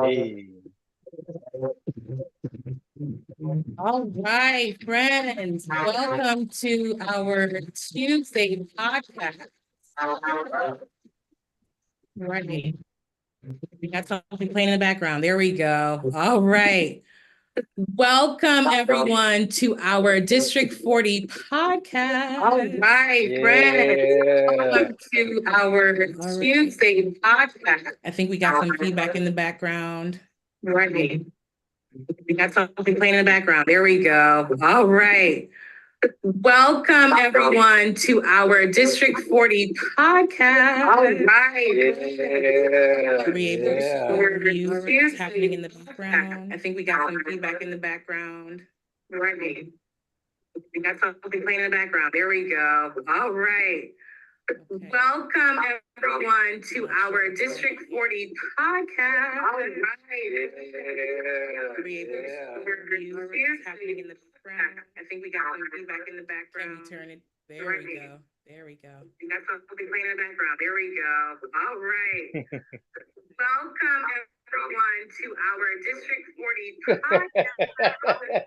Hey. All right, friends, welcome to our Tuesday podcast. Ready? We got something playing in the background. There we go. All right. Welcome, everyone, to our District 40 podcast. All right, friends. Welcome to our Tuesday podcast. I think we got some feedback in the background. Ready? We got something playing in the background. There we go. All right. Welcome, everyone, to our District 40 podcast. All right. Are we able to review what's happening in the background? I think we got some feedback in the background. Ready. We got something playing in the background. There we go. All right. Okay. Welcome, everyone, to our District 40 podcast. All right. Are we able to review what's happening in the background? I think we got some feedback in the background. Can we turn it? There we go. There we go. We got something playing in the background. There we go. All right. Welcome, everyone, to our District 40 podcast.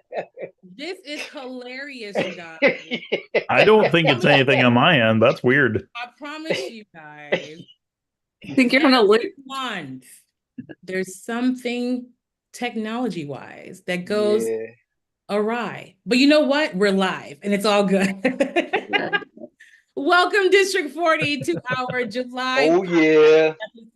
This is hilarious, you guys. I don't think it's anything on my end. That's weird. I promise you guys. I think you're gonna look. There's something technology-wise that goes awry. But you know what? We're live and it's all good. Welcome, District 40, to our July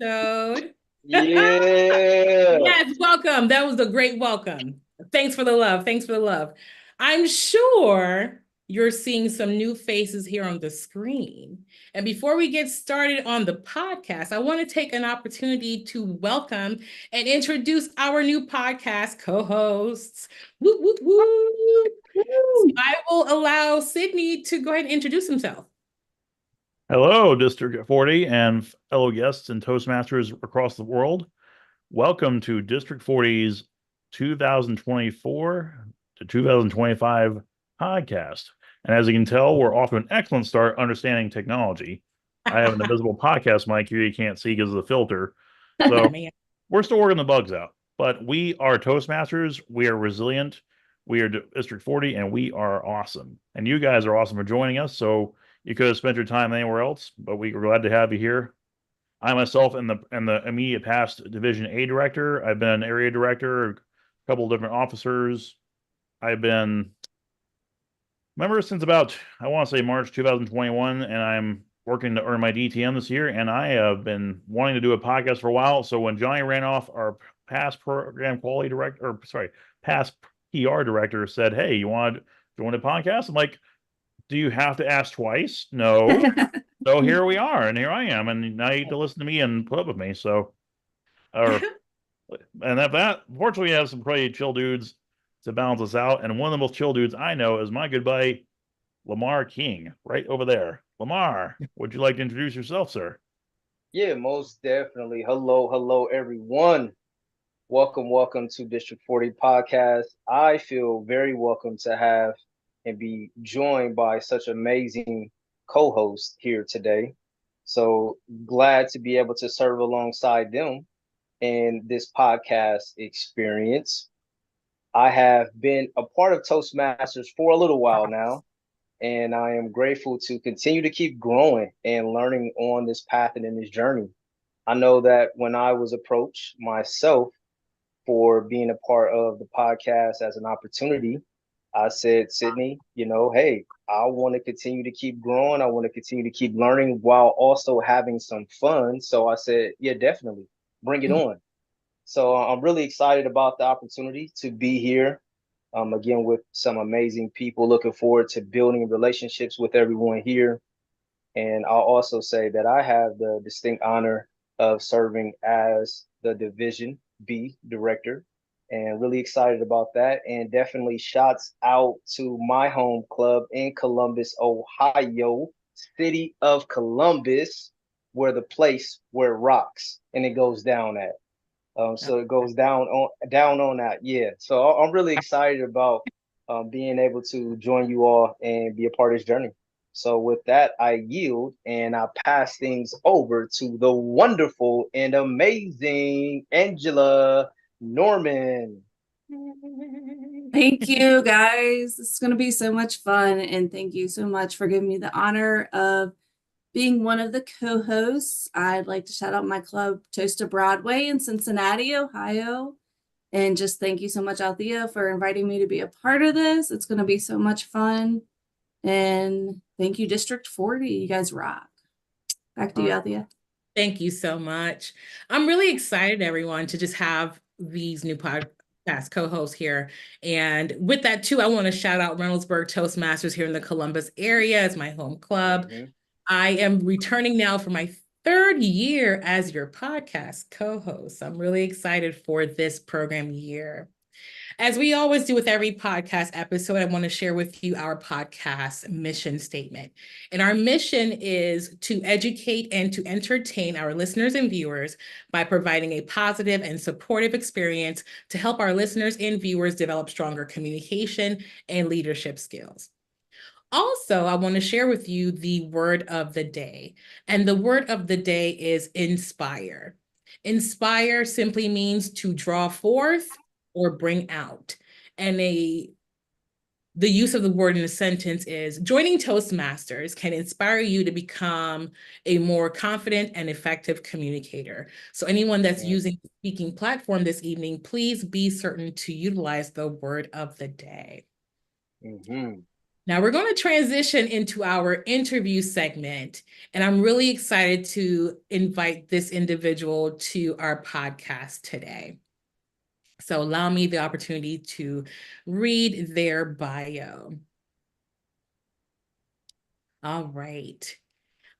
episode. Yes, welcome. That was a great welcome. Thanks for the love. Thanks for the love. I'm sure you're seeing some new faces here on the screen. And before we get started on the podcast, I want to take an opportunity to welcome and introduce our new podcast co-hosts. Woo, woo, woo. So I will allow Sydney to go ahead and introduce himself. Hello, District 40 and fellow guests and Toastmasters across the world. Welcome to District 40's 2024 to 2025 podcast. And as you can tell, we're off to an excellent start understanding technology. I have an invisible podcast mic here you can't see because of the filter. So we're still working the bugs out. But we are Toastmasters. We are resilient. We are District 40, and we are awesome. And you guys are awesome for joining us. So you could have spent your time anywhere else, but we're glad to have you here. I myself am the immediate past Division A director. I've been an area director, a couple of different officers. I've been member since about, I want to say March 2021, and I'm working to earn my DTM this year, and I have been wanting to do a podcast for a while. So when Johnny ran off, our past program quality director, or sorry, past PR director said, "Hey, you want to join a podcast?" I'm like, "Do you have to ask twice?" No. So here we are, and here I am, and now you have to listen to me and put up with me. So, and that fortunately, we have some pretty chill dudes to balance us out. And one of the most chill dudes I know is my good buddy, Lamar King, right over there. Lamar, would you like to introduce yourself, sir? Yeah, most definitely. Hello, everyone. Welcome to District 40 Podcast. I feel very welcome to have and be joined by such amazing co-hosts here today. So glad to be able to serve alongside them in this podcast experience. I have been a part of Toastmasters for a little while now, and I am grateful to continue to keep growing and learning on this path and in this journey. I know that when I was approached myself for being a part of the podcast as an opportunity, I said, Sydney, hey, I want to continue to keep growing. I want to continue to keep learning while also having some fun. So I said, yeah, definitely bring it on. So I'm really excited about the opportunity to be here again with some amazing people. Looking forward to building relationships with everyone here. And I'll also say that I have the distinct honor of serving as the Division B director, and really excited about that. And definitely shouts out to my home club in Columbus, Ohio, city of Columbus, where the place where it rocks and it goes down at. So it goes down on that. Yeah. So I'm really excited about being able to join you all and be a part of this journey. So with that, I yield and I pass things over to the wonderful and amazing Angela Norman. Thank you, guys. It's going to be so much fun. And thank you so much for giving me the honor of being one of the co-hosts. I'd like to shout out my club, Toast to Broadway in Cincinnati, Ohio. And just thank you so much, Althea, for inviting me to be a part of this. It's going to be so much fun. And thank you, District 40. You guys rock. Back to you, Althea. Thank you so much. I'm really excited, everyone, to just have these new podcast co-hosts here. And with that, too, I want to shout out Reynoldsburg Toastmasters here in the Columbus area. It's my home club. I am returning now for my third year as your podcast co-host. I'm really excited for this program year. As we always do with every podcast episode, I want to share with you our podcast mission statement. And our mission is to educate and to entertain our listeners and viewers by providing a positive and supportive experience to help our listeners and viewers develop stronger communication and leadership skills. Also, I want to share with you the word of the day. And the word of the day is inspire. Inspire simply means to draw forth or bring out. And the use of the word in a sentence is joining Toastmasters can inspire you to become a more confident and effective communicator. So anyone that's using the speaking platform this evening, please be certain to utilize the word of the day. Now we're going to transition into our interview segment, and I'm really excited to invite this individual to our podcast today. So allow me the opportunity to read their bio. All right.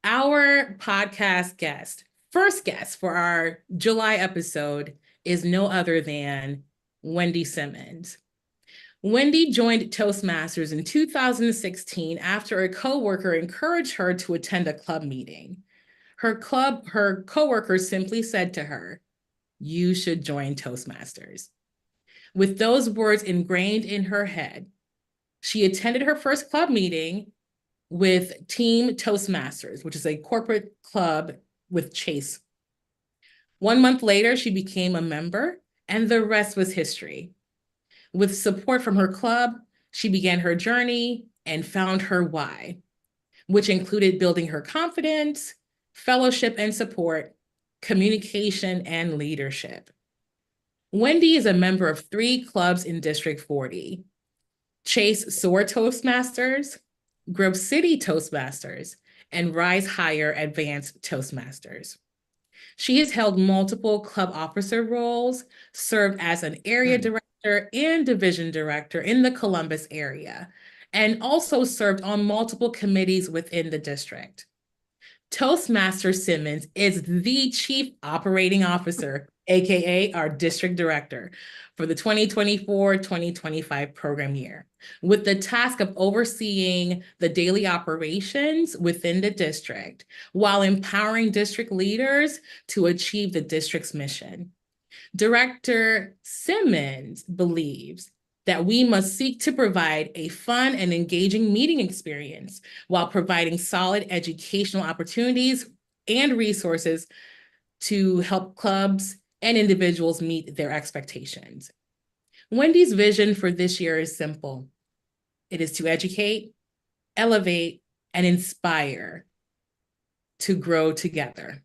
Our podcast first guest for our July episode is no other than Wendy Simmons. Wendy joined Toastmasters in 2016 after a coworker encouraged her to attend a club meeting. Her coworker simply said to her, "You should join Toastmasters." With those words ingrained in her head, she attended her first club meeting with Team Toastmasters, which is a corporate club with Chase. 1 month later, she became a member, and the rest was history. With support from her club, she began her journey and found her why, which included building her confidence, fellowship and support, communication, and leadership. Wendy is a member of 3 clubs in District 40, Chase Soar Toastmasters, Grove City Toastmasters, and Rise Higher Advanced Toastmasters. She has held multiple club officer roles, served as an area director and division director in the Columbus area, and also served on multiple committees within the district. Toastmaster Simmons is the Chief Operating Officer, aka our District Director, for the 2024-2025 program year, with the task of overseeing the daily operations within the district while empowering district leaders to achieve the district's mission. Director Simmons believes that we must seek to provide a fun and engaging meeting experience while providing solid educational opportunities and resources to help clubs and individuals meet their expectations. Wendy's vision for this year is simple. It is to educate, elevate, and inspire to grow together.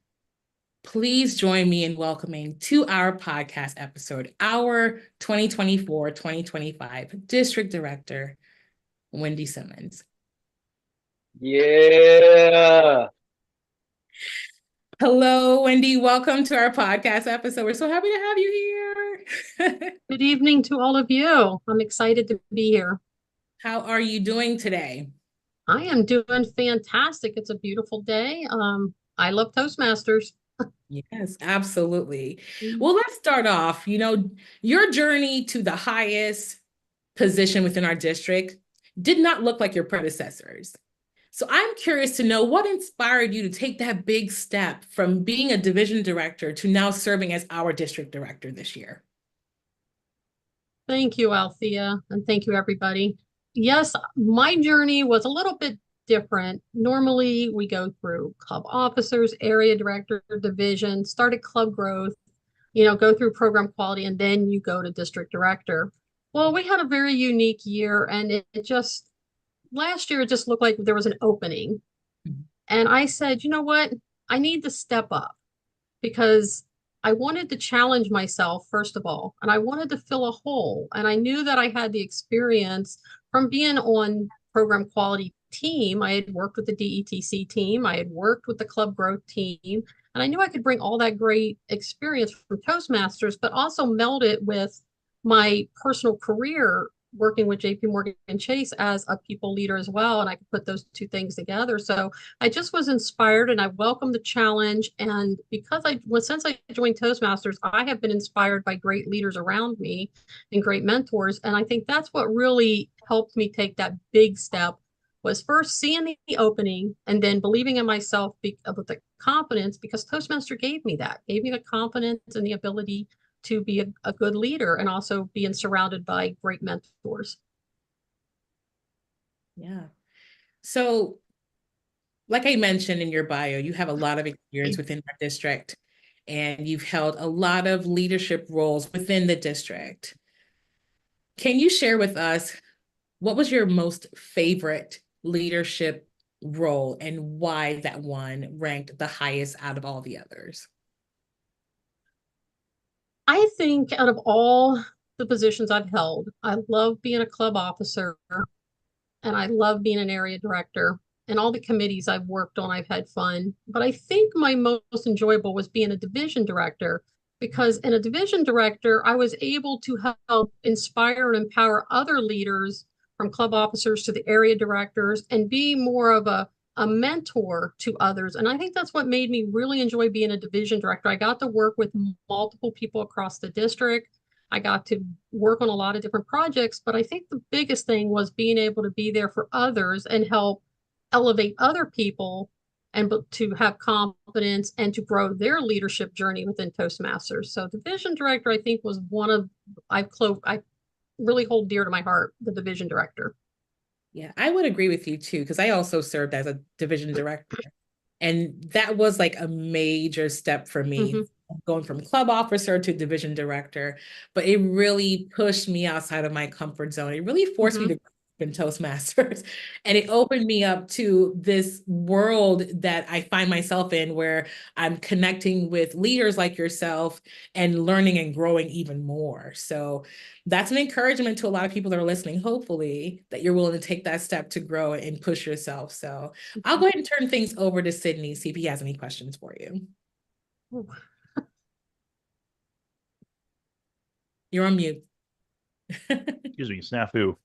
Please join me in welcoming to our podcast episode, our 2024-2025 District Director, Wendy Simmons. Yeah. Hello, Wendy. Welcome to our podcast episode. We're so happy to have you here. Good evening to all of you. I'm excited to be here. How are you doing today? I am doing fantastic. It's a beautiful day. I love Toastmasters. Yes, absolutely. Well, let's start off. Your journey to the highest position within our district did not look like your predecessors. So I'm curious to know what inspired you to take that big step from being a division director to now serving as our district director this year. Thank you, Althea, and thank you, everybody. Yes, my journey was a little bit different. Normally, we go through club officers, area director, division, start at club growth, go through program quality, and then you go to district director. Well, we had a very unique year, and last year, it just looked like there was an opening. And I said, you know what? I need to step up because I wanted to challenge myself, first of all, and I wanted to fill a hole. And I knew that I had the experience from being on program quality team. I had worked with the DETC team. I had worked with the club growth team. And I knew I could bring all that great experience from Toastmasters, but also meld it with my personal career working with JP Morgan Chase as a people leader as well. And I could put those two things together. So I just was inspired and I welcomed the challenge. And since I joined Toastmasters, I have been inspired by great leaders around me and great mentors. And I think that's what really helped me take that big step, was first seeing the opening and then believing in myself with the confidence, because Toastmaster gave me the confidence and the ability to be a good leader and also being surrounded by great mentors. Yeah. So, like I mentioned in your bio, you have a lot of experience within our district and you've held a lot of leadership roles within the district. Can you share with us what was your most favorite leadership role and why that one ranked the highest out of all the others? I think out of all the positions I've held, I love being a club officer and I love being an area director, and all the committees I've worked on, I've had fun. But I think my most enjoyable was being a division director, because in a division director, I was able to help inspire and empower other leaders from club officers to the area directors and be more of a mentor to others. And I think that's what made me really enjoy being a division director. I got to work with multiple people across the district. I got to work on a lot of different projects, but I think the biggest thing was being able to be there for others and help elevate other people and to have confidence and to grow their leadership journey within Toastmasters. So division director, I think, was one of, I really hold dear to my heart, the division director. Yeah, I would agree with you too, because I also served as a division director. And that was like a major step for me, going from club officer to division director. But it really pushed me outside of my comfort zone. It really forced me to in Toastmasters. And it opened me up to this world that I find myself in, where I'm connecting with leaders like yourself and learning and growing even more. So that's an encouragement to a lot of people that are listening, hopefully, that you're willing to take that step to grow and push yourself. So I'll go ahead and turn things over to Sydney, see if he has any questions for you. You're on mute. Excuse me, snafu.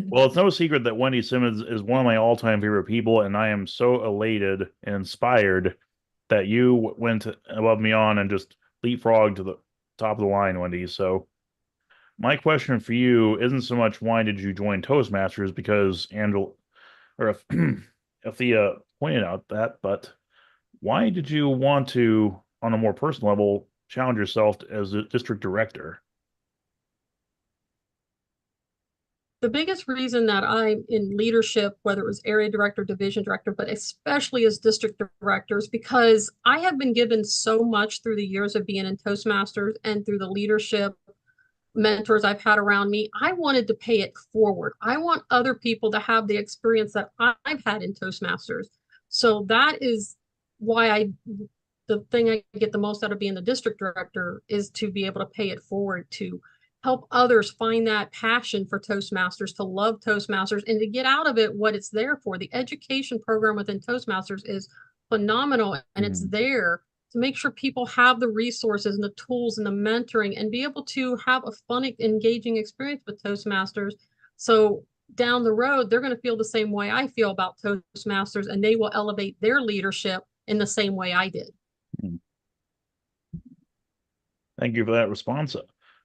Well, it's no secret that Wendy Simmons is one of my all-time favorite people, and I am so elated and inspired that you went above and beyond and just leapfrogged to the top of the line, Wendy. So my question for you isn't so much why did you join Toastmasters, because Althea pointed out that, but why did you want to, on a more personal level, challenge yourself as a district director? The biggest reason that I'm in leadership, whether it was area director, division director, but especially as district director, is because I have been given so much through the years of being in Toastmasters and through the leadership mentors I've had around me. I wanted to pay it forward. I want other people to have the experience that I've had in Toastmasters. So that is why the thing I get the most out of being the district director is to be able to pay it forward, to help others find that passion for Toastmasters, to love Toastmasters, and to get out of it what it's there for. The education program within Toastmasters is phenomenal, and it's there to make sure people have the resources and the tools and the mentoring and be able to have a fun, engaging experience with Toastmasters. So down the road, they're going to feel the same way I feel about Toastmasters, and they will elevate their leadership in the same way I did. Thank you for that response.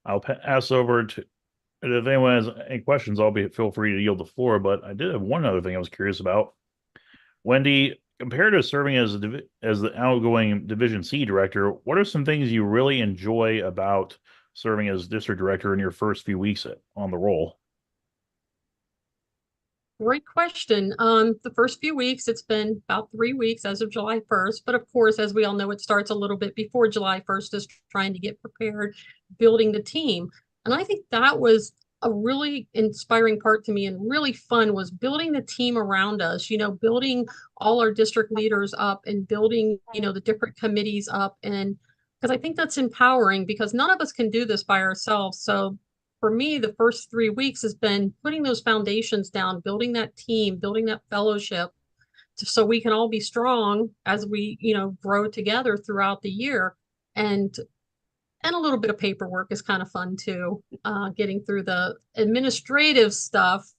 I'll pass over to, if anyone has any questions, feel free to yield the floor, but I did have one other thing I was curious about. Wendy, compared to serving as the outgoing Division C director, what are some things you really enjoy about serving as district director in your first few weeks on the role? Great question. The first few weeks, it's been about 3 weeks as of July 1st. But of course, as we all know, it starts a little bit before July 1st, is trying to get prepared, building the team. And I think that was a really inspiring part to me and really fun, was building the team around us, building all our district leaders up and building, the different committees up. And because I think that's empowering, because none of us can do this by ourselves. So for me, the first 3 weeks has been putting those foundations down, building that team, building that fellowship, so we can all be strong as we, grow together throughout the year. And a little bit of paperwork is kind of fun too, getting through the administrative stuff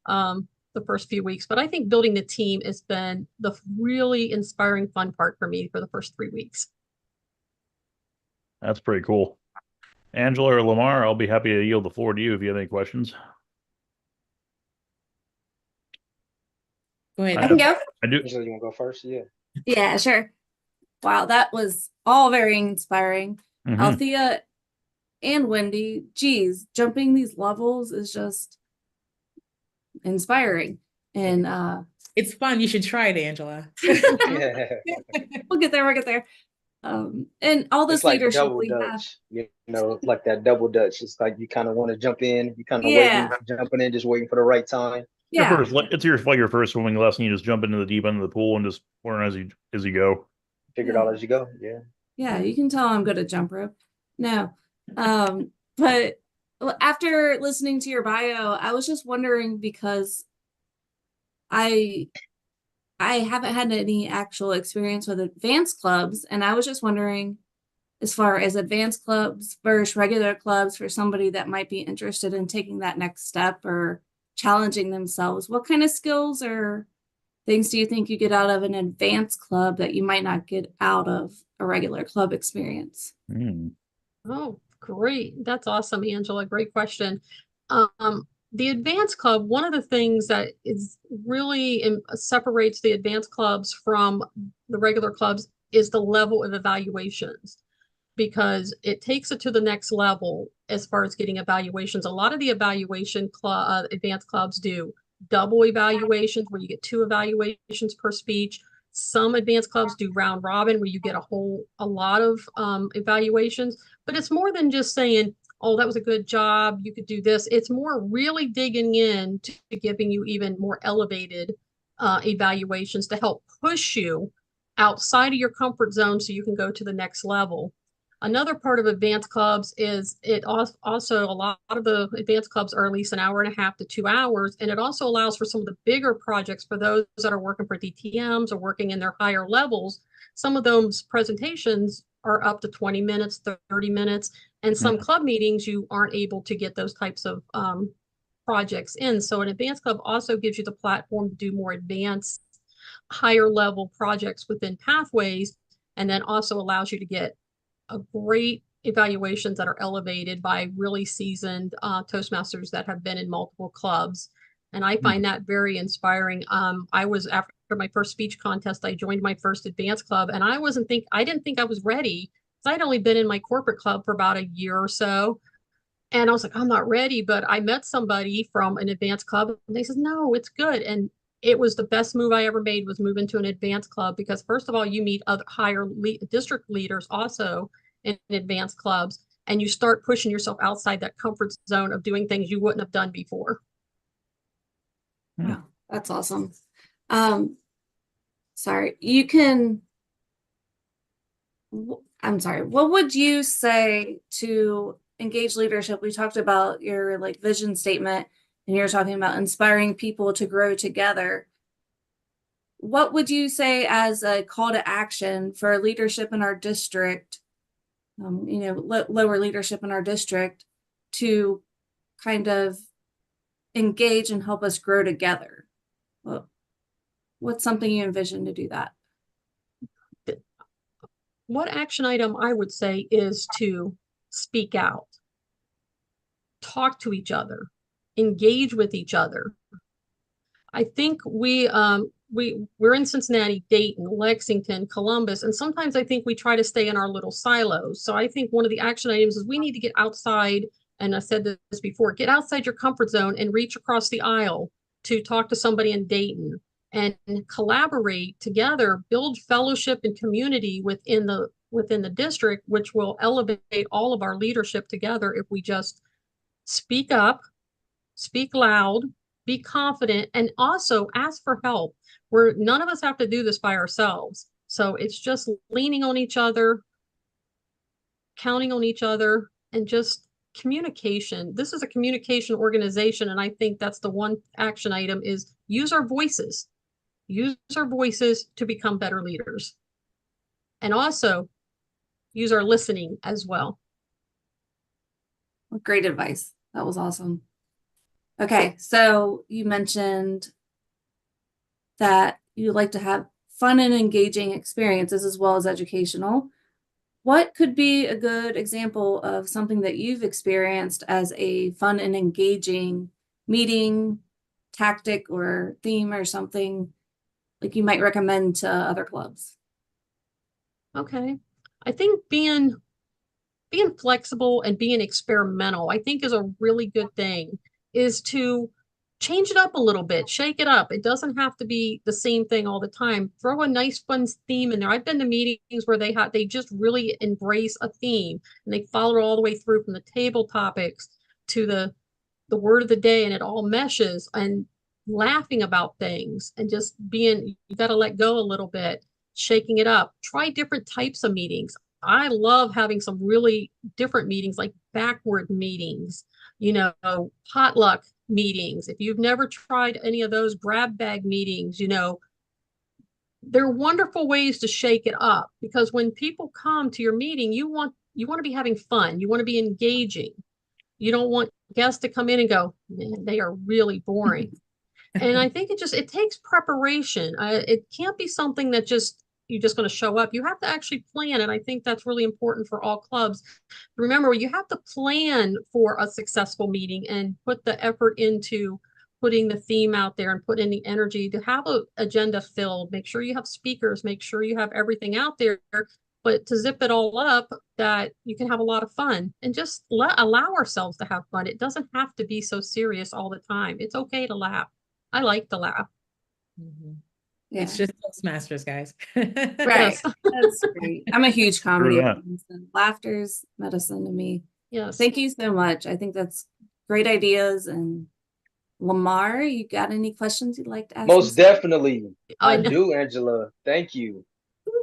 the first few weeks. But I think building the team has been the really inspiring, fun part for me for the first 3 weeks. That's pretty cool. Angela or Lamar, I'll be happy to yield the floor to you if you have any questions. Go ahead. I can go. I do. Angela, you want to go first? Yeah. Yeah, sure. Wow, that was all very inspiring. Mhm. Althea and Wendy, geez, jumping these levels is just inspiring. And It's fun. You should try it, Angela. Yeah. we'll get there, we'll get there. And all this It's like leadership double we have. Dutch, like that double Dutch. It's like you kind of want to jump in, you kind of Yeah. waiting, jumping in, just waiting for the right time. Yeah. It's your first swimming lesson. You just jump into the deep end of the pool and just learn as you go. Figure it out as you go. Yeah. Yeah, you can tell I'm good at jump rope. No. But after listening to your bio, I was just wondering, because I haven't had any actual experience with advanced clubs, and I was just wondering, as far as advanced clubs versus regular clubs, for somebody that might be interested in taking that next step or challenging themselves, what kind of skills or things do you think you get out of an advanced club that you might not get out of a regular club experience? Oh, great. That's awesome, Angela. Great question. The advanced club, one of the things that is really separates the advanced clubs from the regular clubs is the level of evaluations, because it takes it to the next level as far as getting evaluations. A lot of the advanced clubs do double evaluations, where you get 2 evaluations per speech. Some advanced clubs do round robin, where you get a lot of evaluations. But it's more than just saying, oh, that was a good job, you could do this. It's more really digging in to giving you even more elevated evaluations to help push you outside of your comfort zone so you can go to the next level. Another part of advanced clubs is it also, a lot of the advanced clubs are at least an hour and a half to 2 hours. And it also allows for some of the bigger projects for those that are working for DTMs or working in their higher levels. Some of those presentations are up to 20 minutes, 30 minutes. And some club meetings, you aren't able to get those types of projects in. So an advanced club also gives you the platform to do more advanced, higher level projects within pathways, and then also allows you to get a great evaluations that are elevated by really seasoned Toastmasters that have been in multiple clubs. And I find that very inspiring. After my first speech contest, I joined my first advanced club, and I didn't think I was ready. I'd only been in my corporate club for about a year or so. And I was like, I'm not ready. But I met somebody from an advanced club, and they said, no, it's good. And it was the best move I ever made, was move into an advanced club, because first of all, you meet other higher district leaders also in advanced clubs, and you start pushing yourself outside that comfort zone of doing things you wouldn't have done before. Wow, that's awesome. Sorry, you can, I'm sorry, what would you say to engage leadership? We talked about your vision statement, and you're talking about inspiring people to grow together. What would you say as a call to action for leadership in our district, lower leadership in our district, to kind of engage and help us grow together? What's something you envision to do that? What action item I would say is to speak out, talk to each other, engage with each other. I think we're in Cincinnati, Dayton, Lexington, Columbus, and sometimes I think we try to stay in our little silos. So I think one of the action items is we need to get outside, and I said this before, get outside your comfort zone and reach across the aisle to talk to somebody in Dayton and collaborate together, build fellowship and community within the district, which will elevate all of our leadership together if we just speak up, speak loud, be confident, and also ask for help. None of us have to do this by ourselves. So it's just leaning on each other, counting on each other, and just communication. This is a communication organization, and I think that's the one action item is use our voices. Use our voices to become better leaders. And also use our listening as well. Great advice. That was awesome. Okay, so you mentioned that you like to have fun and engaging experiences as well as educational. What could be a good example of something that you've experienced as a fun and engaging meeting, tactic, or theme, or something like you might recommend to other clubs? Okay. I think being flexible and being experimental, I think is a really good thing, is to change it up a little bit, shake it up. It doesn't have to be the same thing all the time. Throw a nice fun theme in there. I've been to meetings where they just really embrace a theme and they follow it all the way through from the table topics to the word of the day, and it all meshes, and laughing about things and just you got to let go a little bit, shaking it up. Try different types of meetings. I love having some really different meetings, like backward meetings, potluck meetings. If you've never tried any of those, grab bag meetings, they're wonderful ways to shake it up, because when people come to your meeting, you want to be having fun. You want to be engaging. You don't want guests to come in and go, man, they are really boring. And I think it takes preparation. It can't be something that you're just going to show up. You have to actually plan. And I think that's really important for all clubs. Remember, you have to plan for a successful meeting and put the effort into putting the theme out there and put in the energy to have an agenda filled. Make sure you have speakers, make sure you have everything out there, but to zip it all up, that you can have a lot of fun and just allow ourselves to have fun. It doesn't have to be so serious all the time. It's okay to laugh. I like to laugh. Mm-hmm. Yeah. It's just Toastmasters, guys. Right. That's great. I'm a huge comedy True that. fan. Laughter's medicine to me. Yes. Thank you so much. I think that's great ideas. And Lamar, you got any questions you'd like to ask? Most definitely. I know. do, Angela. Thank you.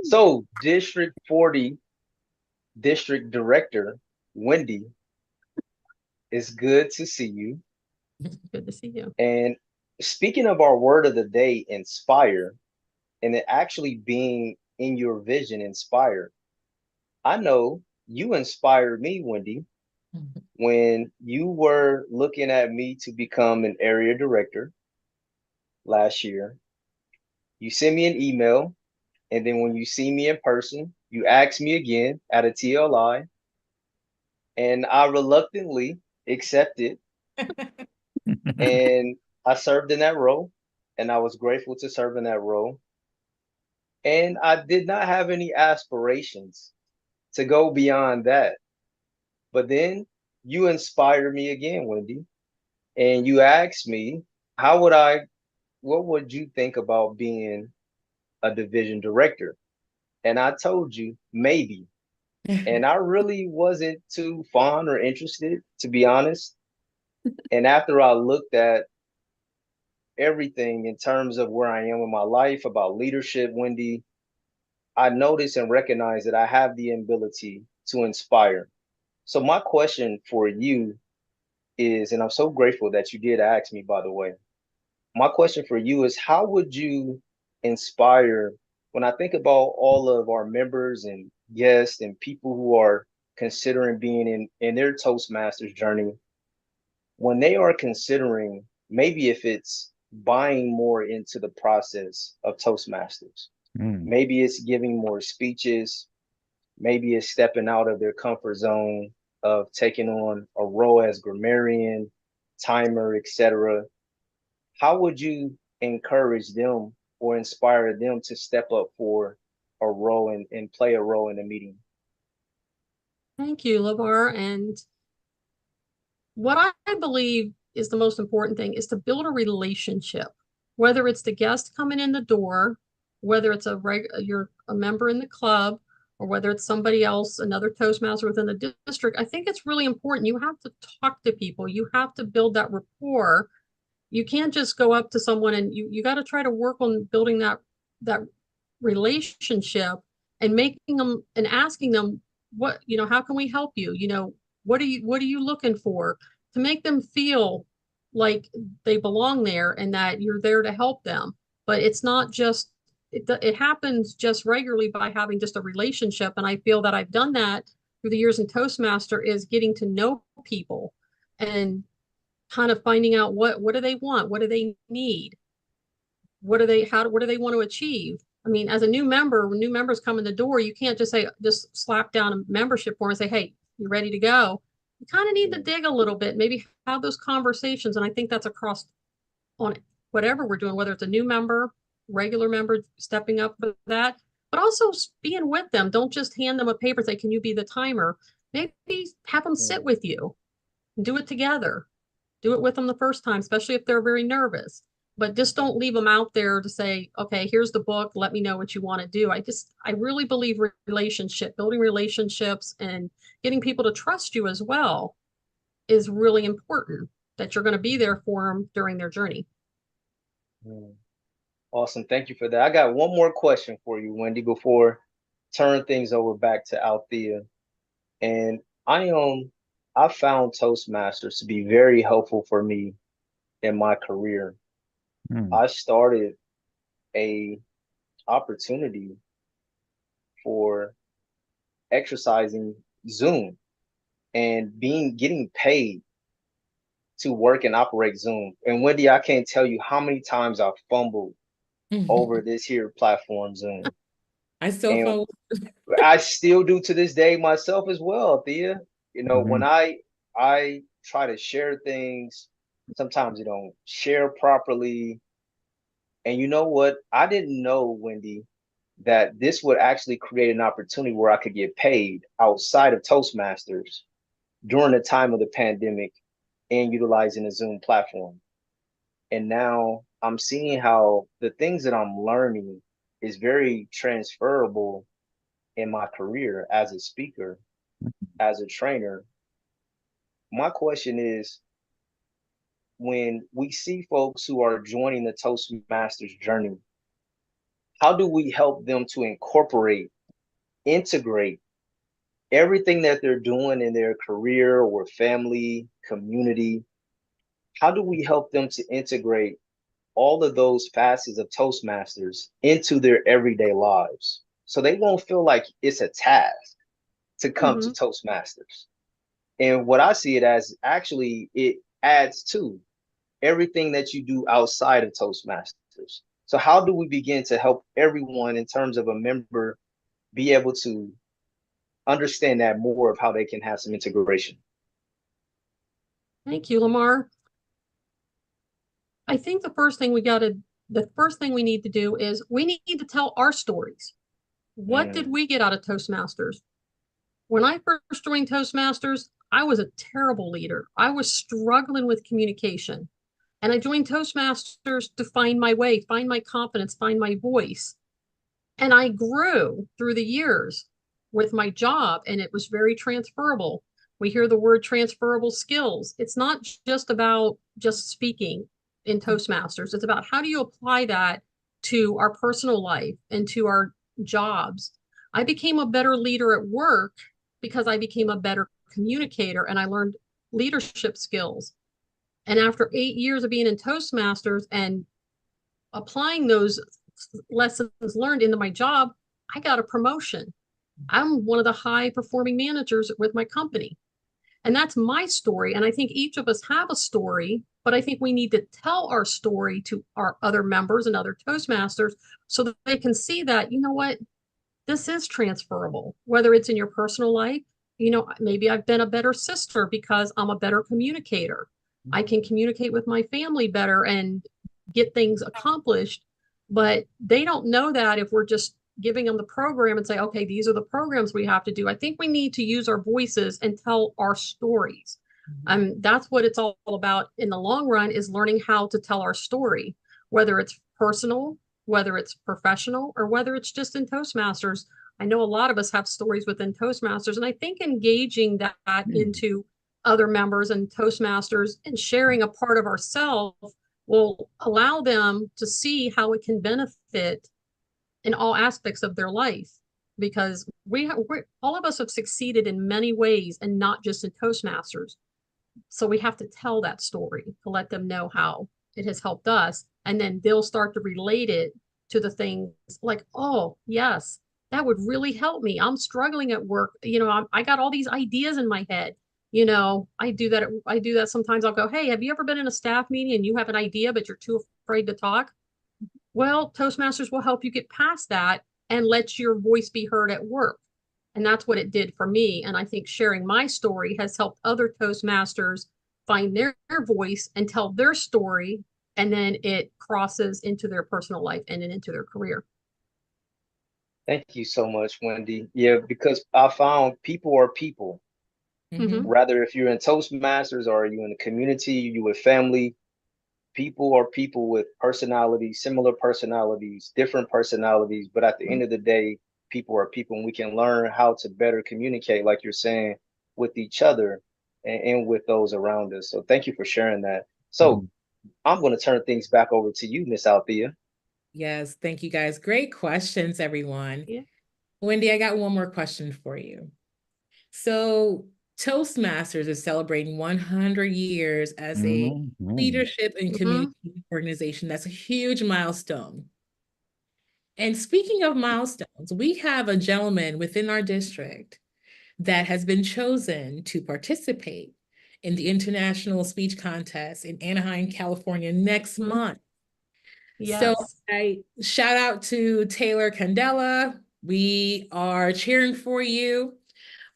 So, District 40 District Director, Wendy, it's good to see you. Good to see you. And speaking of our word of the day, inspire, and it actually being in your vision, inspire. I know you inspired me, Wendy, when you were looking at me to become an area director last year. You sent me an email, and then when you see me in person, you asked me again at a TLI, and I reluctantly accepted, and I served in that role, and I was grateful to serve in that role. And I did not have any aspirations to go beyond that. But then you inspired me again, Wendy, and you asked me, what would you think about being a division director? And I told you, maybe. And I really wasn't too fond or interested, to be honest. And after I looked at everything in terms of where I am in my life, about leadership, Wendy, I noticed and recognize that I have the ability to inspire. So my question for you is, and I'm so grateful that you did ask me, by the way, my question for you is, how would you inspire, when I think about all of our members and guests and people who are considering being in their Toastmasters journey, when they are considering, maybe if it's buying more into the process of Toastmasters, maybe it's giving more speeches, maybe it's stepping out of their comfort zone of taking on a role as grammarian, timer, etc. How would you encourage them or inspire them to step up for a role and play a role in the meeting? Thank you, Lamar. And what I believe is the most important thing, is to build a relationship, whether it's the guest coming in the door, whether it's you're a member in the club, or whether it's somebody else, another Toastmaster within the district. I think it's really important. You have to talk to people. You have to build that rapport. You can't just go up to someone, and you got to try to work on building that relationship and making them and asking them, what, how can we help you? What are you looking for, to make them feel like they belong there and that you're there to help them. But it's not just, it happens just regularly by having just a relationship. And I feel that I've done that through the years in Toastmaster, is getting to know people and kind of finding out what do they want? What do they need? What do they want to achieve? I mean, as a new member, when new members come in the door, you can't just slap down a membership form and say, hey, you ready to go? You kind of need to dig a little bit, maybe have those conversations. And I think that's across on whatever we're doing, whether it's a new member, regular member, stepping up for that, but also being with them. Don't just hand them a paper and say, can you be the timer? Maybe have them sit with you and do it together. Do it with them the first time, especially if they're very nervous. But just don't leave them out there to say, okay, here's the book, let me know what you want to do. I really believe building relationships and getting people to trust you as well is really important, that you're going to be there for them during their journey. Awesome. Thank you for that. I got one more question for you, Wendy, before turn things over back to Althea. And I found Toastmasters to be very helpful for me in my career. I started a opportunity for exercising Zoom and getting paid to work and operate Zoom. And Wendy, I can't tell you how many times I've fumbled over this here platform, Zoom. I still do to this day myself as well, Thea. When I try to share things, sometimes you don't share properly. And you know what? I didn't know, Wendy, that this would actually create an opportunity where I could get paid outside of Toastmasters during the time of the pandemic and utilizing the Zoom platform. And now I'm seeing how the things that I'm learning is very transferable in my career as a speaker, as a trainer. My question is, when we see folks who are joining the Toastmasters journey, how do we help them to integrate everything that they're doing in their career or family, community? How do we help them to integrate all of those facets of Toastmasters into their everyday lives, so they won't feel like it's a task to come to Toastmasters? And what I see it as, actually, it adds to everything that you do outside of Toastmasters. So how do we begin to help everyone in terms of a member be able to understand that more of how they can have some integration? Thank you, Lamar. I think the first thing we need to do is we need to tell our stories. What did we get out of Toastmasters? When I first joined Toastmasters, I was a terrible leader. I was struggling with communication. And I joined Toastmasters to find my way, find my confidence, find my voice. And I grew through the years with my job, and it was very transferable. We hear the word transferable skills. It's not just about just speaking in Toastmasters. It's about, how do you apply that to our personal life and to our jobs? I became a better leader at work because I became a better communicator, and I learned leadership skills. And after 8 years of being in Toastmasters and applying those lessons learned into my job, I got a promotion. I'm one of the high performing managers with my company. And that's my story. And I think each of us have a story, but I think we need to tell our story to our other members and other Toastmasters so that they can see that, you know what, this is transferable, whether it's in your personal life. Maybe I've been a better sister because I'm a better communicator. I can communicate with my family better and get things accomplished, but they don't know that if we're just giving them the program and say, okay, these are the programs we have to do. I think we need to use our voices and tell our stories. That's what it's all about in the long run, is learning how to tell our story, whether it's personal, whether it's professional, or whether it's just in Toastmasters. I know a lot of us have stories within Toastmasters, and I think engaging that into other members and Toastmasters and sharing a part of ourselves will allow them to see how it can benefit in all aspects of their life. Because all of us have succeeded in many ways, and not just in Toastmasters. So we have to tell that story to let them know how it has helped us. And then they'll start to relate it to the things like, oh, yes, that would really help me. I'm struggling at work. I got all these ideas in my head. I do that. I do that sometimes. I'll go, hey, have you ever been in a staff meeting and you have an idea, but you're too afraid to talk? Well, Toastmasters will help you get past that and let your voice be heard at work. And that's what it did for me. And I think sharing my story has helped other Toastmasters find their voice and tell their story. And then it crosses into their personal life and then into their career. Thank you so much, Wendy. Yeah, because I found people are people. Mhm. Rather if you're in Toastmasters or you in the community, you with family, people are people with personalities, similar personalities, different personalities. But at the end of the day, people are people, and we can learn how to better communicate, like you're saying, with each other and with those around us. So thank you for sharing that. So I'm going to turn things back over to you, Miss Althea. Yes, thank you guys. Great questions, everyone. Yeah. Wendy, I got one more question for you. So Toastmasters is celebrating 100 years as a leadership and community organization. That's a huge milestone. And speaking of milestones, we have a gentleman within our district that has been chosen to participate in the International Speech Contest in Anaheim, California next month. So Yes. I shout out to Taylor Candela. We are cheering for you.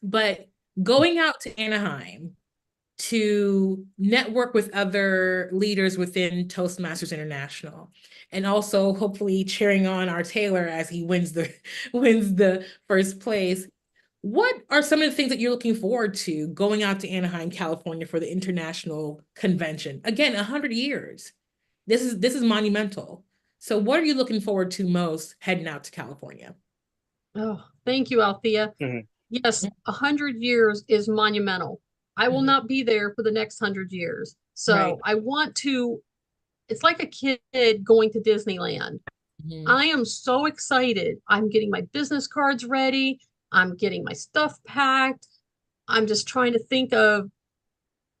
But going out to Anaheim to network with other leaders within Toastmasters International, and also hopefully cheering on our Taylor as he wins the first place. What are some of the things that you're looking forward to going out to Anaheim, California for the international convention? Again, 100 years. This is monumental. So what are you looking forward to most heading out to California? Oh, thank you, Althea. Yes, 100 years is monumental. I will not be there for the next 100 years. So I want to, it's like a kid going to Disneyland. I am so excited. I'm getting my business cards ready. I'm getting my stuff packed. I'm just trying to think of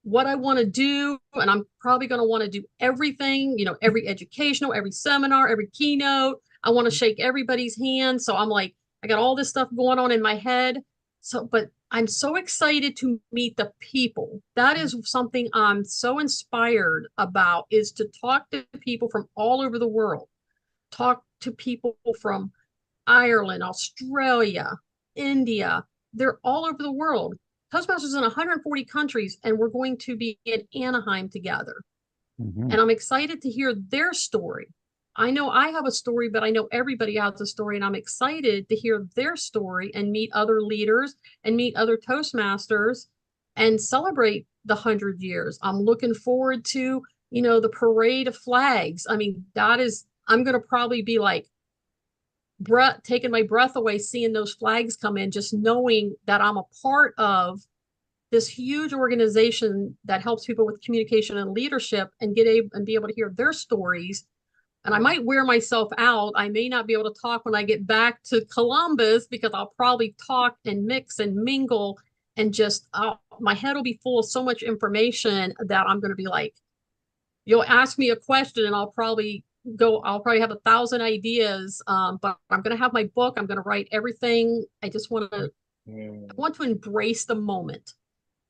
what I want to do. And I'm probably going to want to do everything, every educational, every seminar, every keynote. I want to shake everybody's hand. So I'm like, I got all this stuff going on in my head. So, but I'm so excited to meet the people. That is something I'm so inspired about, is to talk to people from all over the world. Talk to people from Ireland, Australia, India. They're all over the world. Toastmasters in 140 countries, and we're going to be in Anaheim together. And I'm excited to hear their story. I know I have a story, but I know everybody has a story, and I'm excited to hear their story and meet other leaders and meet other Toastmasters and celebrate the 100 years. I'm looking forward to, the parade of flags. I mean, I'm going to probably be like, taking my breath away seeing those flags come in, just knowing that I'm a part of this huge organization that helps people with communication and leadership, and be able to hear their stories. And I might wear myself out. I may not be able to talk when I get back to Columbus, because I'll probably talk and mix and mingle, and just my head will be full of so much information that I'm going to be like, you'll ask me a question and I'll probably have 1,000 ideas, but I'm going to have my book. I'm going to write everything. I just want to embrace the moment.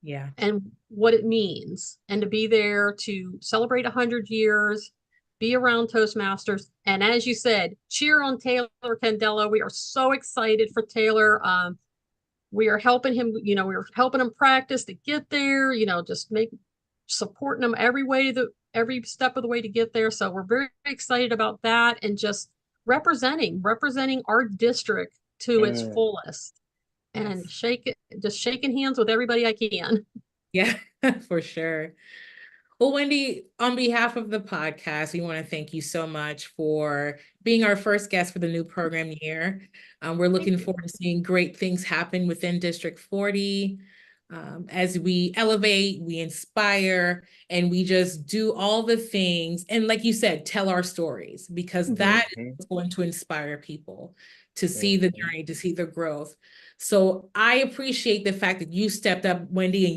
Yeah. And what it means, and to be there to celebrate 100 years, be around Toastmasters. And as you said, cheer on Taylor Candela. We are so excited for Taylor. We are helping him, we're helping him practice to get there, just supporting him every step of the way to get there. So we're very excited about that, and just representing our district to its fullest, and shaking hands with everybody I can. Yeah, for sure. Well, Wendy, on behalf of the podcast, we want to thank you so much for being our first guest for the new program year. We're looking forward to seeing great things happen within District 40 as we elevate, we inspire, and we just do all the things. And like you said, tell our stories, because that is going to inspire people to see the journey, to see the growth. So I appreciate the fact that you stepped up, Wendy, and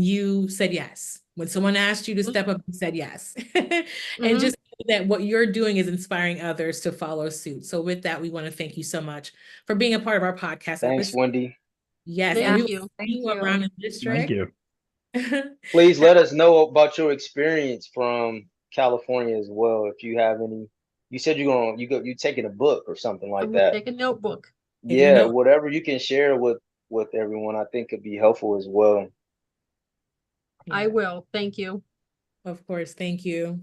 you said yes. When someone asked you to step up, you said yes. And just that what you're doing is inspiring others to follow suit. So with that, we want to thank you so much for being a part of our podcast Thanks, episode. Wendy. Yes, Thank and we will you. see Thank you you. around the Thank district. you. Please let us know about your experience from California as well. If you have any, you said you're taking a book or something like I'm that. gonna take a notebook. Yeah, whatever you can share with everyone, I think could be helpful as well. I will. Thank you. Of course, thank you.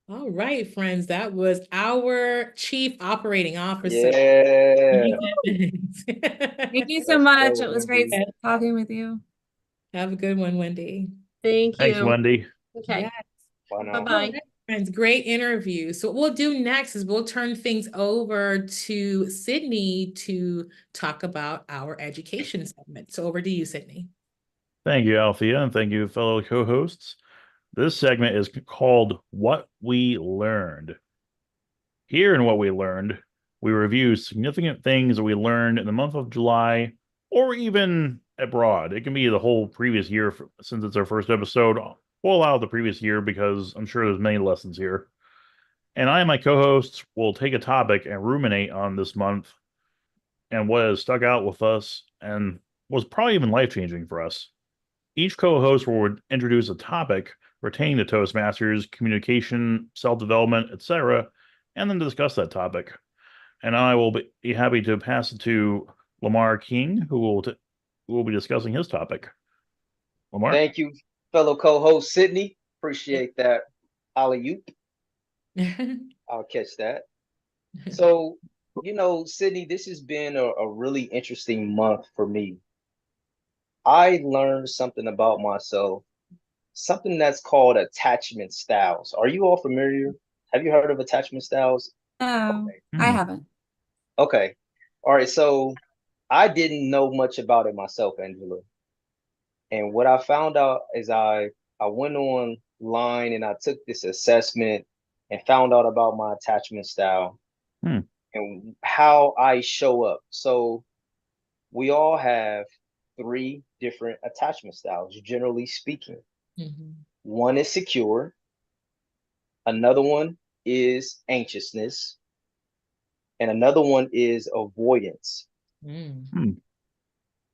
All right, friends, that was our Chief Operating Officer. Yeah. Thank you so Let's much. go, It was great Wendy. talking with you. Have a good one, Wendy. Thank Thanks, you. Wendy. Okay. Yes. Bye now. Bye All bye. right, friends, great interview. So what we'll do next is we'll turn things over to Sydney to talk about our education segment. So over to you, Sydney. Thank you, Althea, and thank you, fellow co-hosts. This segment is called What We Learned. Here in What We Learned, we review significant things that we learned in the month of July or even abroad. It can be the whole previous year, since it's our first episode. We'll allow the previous year because I'm sure there's many lessons here. And I and my co-hosts will take a topic and ruminate on this month and what has stuck out with us and was probably even life-changing for us. Each co-host will introduce a topic pertaining to Toastmasters, communication, self-development, etc., and then discuss that topic. And I will be happy to pass it to Lamar King, who will be discussing his topic. Lamar? Thank you, fellow co-host Sydney. Appreciate that. Alley-oop. I'll catch that. So, Sydney, this has been a really interesting month for me. I learned something about myself, something that's called attachment styles. Are you all familiar? Have you heard of attachment styles? No, Okay. I haven't. Okay. All right. So I didn't know much about it myself, Angela. And what I found out is I went online and I took this assessment and found out about my attachment style and how I show up. So we all have 3 different attachment styles, generally speaking. One is secure, another one is anxiousness, and another one is avoidance.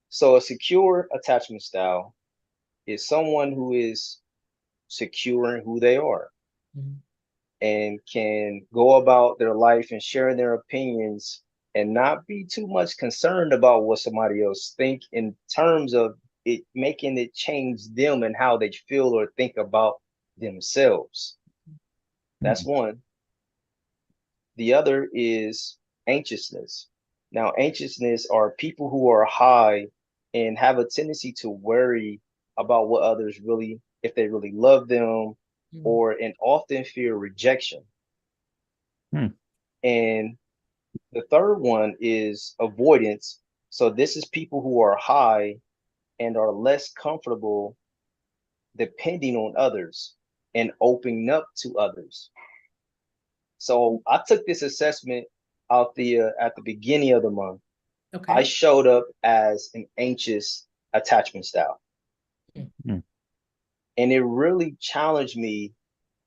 So a secure attachment style is someone who is secure in who they are and can go about their life and sharing their opinions and not be too much concerned about what somebody else think in terms of it making it change them and how they feel or think about themselves. That's one. The other is anxiousness. Now, anxiousness are people who are high and have a tendency to worry about what others really, if they really love them, or and often fear rejection. And the third one is avoidance. So this is people who are high and are less comfortable depending on others and opening up to others. So I took this assessment out at the beginning of the month. Okay. I showed up as an anxious attachment style. And it really challenged me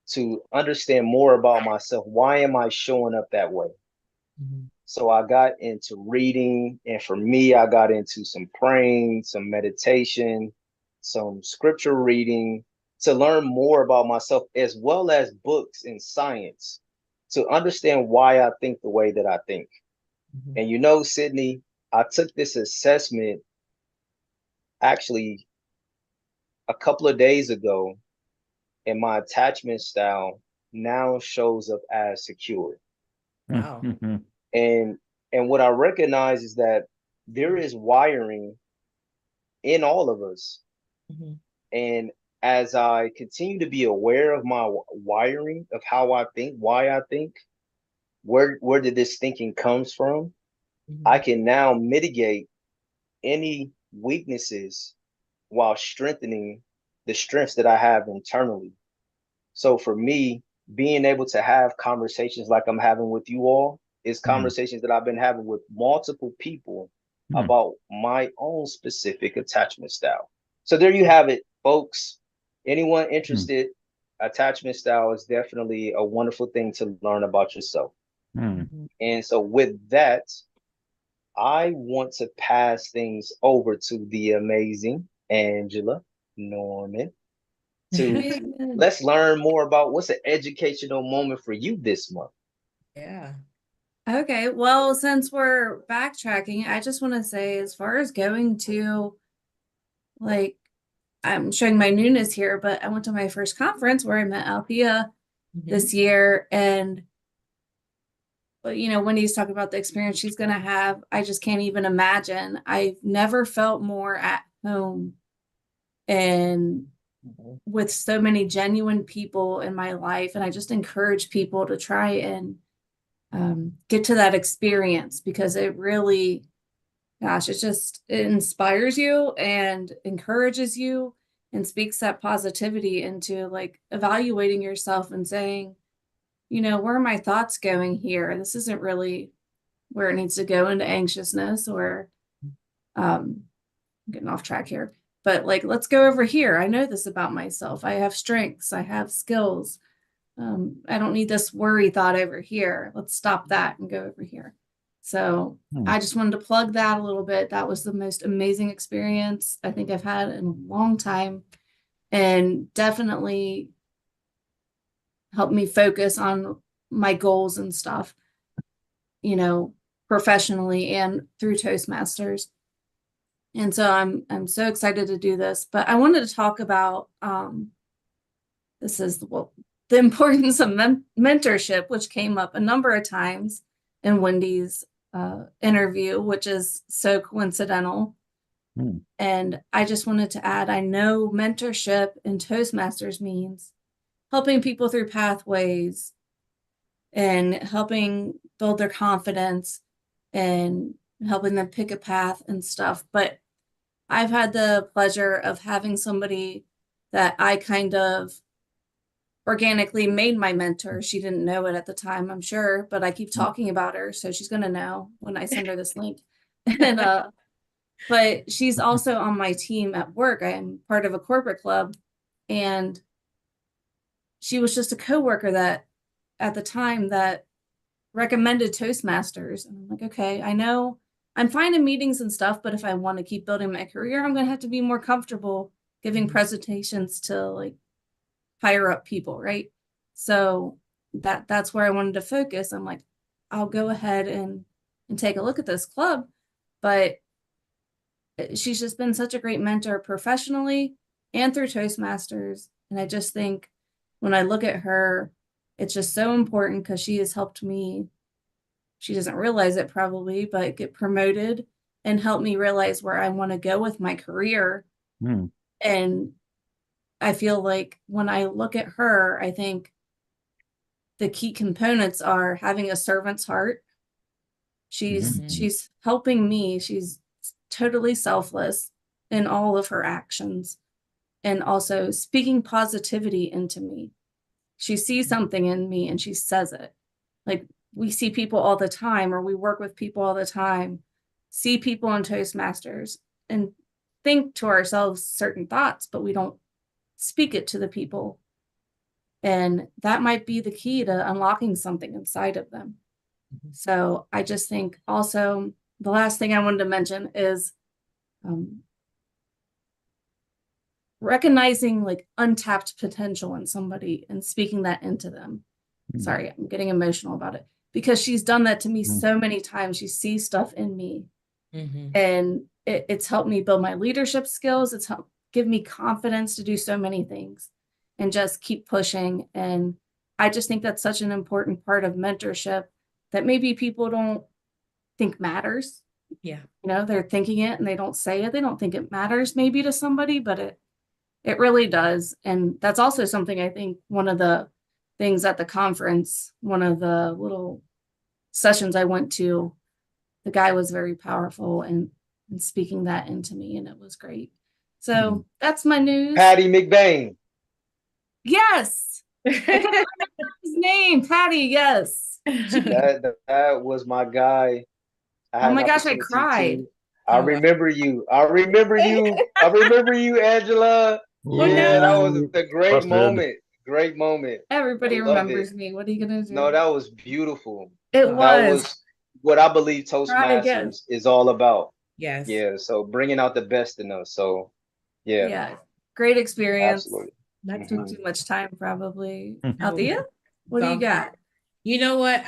to understand more about myself. Why am I showing up that way? So I got into reading, and for me, I got into some praying, some meditation, some scripture reading to learn more about myself, as well as books and science to understand why I think the way that I think. And Sydney, I took this assessment actually a couple of days ago, and my attachment style now shows up as secure. Wow. And what I recognize is that there is wiring in all of us. Mhm. And as I continue to be aware of my wiring of how I think, why I think, where did this thinking comes from, I Mhm. can now mitigate any weaknesses while strengthening the strengths that I have internally. So for me, being able to have conversations like I'm having with you all is Hmm. conversations that I've been having with multiple people Hmm. about my own specific attachment style. So there you have it, folks. Anyone Hmm. interested, attachment style is definitely a wonderful thing to learn about yourself. Hmm. Mhm. And so with that, I want to pass things over to the amazing Angela Norman to let's learn more about what's an educational moment for you this month. Yeah. Okay, well, since we're backtracking, I just want to say, as far as going to, like, I'm showing my newness here, but I went to my first conference where I met Althea this year. And, Wendy's talking about the experience she's going to have. I just can't even imagine. I've never felt more at home and Mhm. with so many genuine people in my life. And I just encourage people to try and get to that experience, because it really, gosh, it inspires you and encourages you and speaks that positivity into, like, evaluating yourself and saying, where are my thoughts going here? This isn't really where it needs to go, into anxiousness or I'm getting off track here. But, like, let's go over here. I know this about myself. I have strengths. I have skills. I don't need this worry thought over here. Let's stop that and go over here. So Hmm. I just wanted to plug that a little bit. That was the most amazing experience I think I've had in a long time, and definitely helped me focus on my goals and stuff, professionally and through Toastmasters. And so I'm so excited to do this. But I wanted to talk about this is the importance of mentorship, which came up a number of times in Wendy's interview, which is so coincidental. Hmm. And I just wanted to add, I know mentorship in Toastmasters means helping people through pathways and helping build their confidence and helping them pick a path and stuff. But I've had the pleasure of having somebody that I kind of organically made my mentor. She didn't know it at the time, I'm sure, but I keep talking about her, so she's going to know when I send her this link. And but she's also on my team at work. I am part of a corporate club, and she was just a coworker that at the time that recommended Toastmasters. And I'm like, okay, I know I'm fine in meetings and stuff, but if I want to keep building my career, I'm going to have to be more comfortable giving presentations to, like, higher up people, right? So that's where I wanted to focus. I'm like, I'll go ahead and take a look at this club, but she's just been such a great mentor professionally and through Toastmasters. And I just think when I look at her, it's just so important, because she has helped me. She doesn't realize it probably, but get promoted and help me realize where I want to go with my career. Hmm. And I feel like when I look at her, I think the key components are having a servant's heart. She's Hmm. she's helping me. She's totally selfless in all of her actions, and also speaking positivity into me. She sees something in me and she says it. Like, we see people all the time, or we work with people all the time, see people in Toastmasters and think to ourselves certain thoughts, but we don't speak it to the people. And that might be the key to unlocking something inside of them. So I just think also the last thing I wanted to mention is um, recognizing, like, untapped potential in somebody and speaking that into them. Hmm. Sorry, I'm getting emotional about it, because she's done that to me Hmm. so many times. She sees stuff in me, Mhm. and it's helped me build my leadership skills. It's helped give me confidence to do so many things and just keep pushing. And I just think that's such an important part of mentorship that maybe people don't think matters. Yeah. They're thinking it and they don't say it. They don't think it matters maybe to somebody, but it really does. And that's also something I think one of the things at the conference, one of the little sessions I went to, the guy was very powerful and speaking that into me, and it was great. So that's my news. Patty McBain. Yes. I couldn't remember his name. Patty, yes. That was my guy. Oh my gosh, I cried. I remember you. I remember you, Angela. Oh, Yeah, that no. was a great moment. Great moment. Everybody remembers me. What are you gonna do? No, that was beautiful. It That was. was what I believe Toastmasters is all about. Yes. Yeah. So bringing out the best in us. So yeah. Yeah. Great experience. Absolutely. Not took too much time, probably. Mhm. Althea, what do you got? You know what?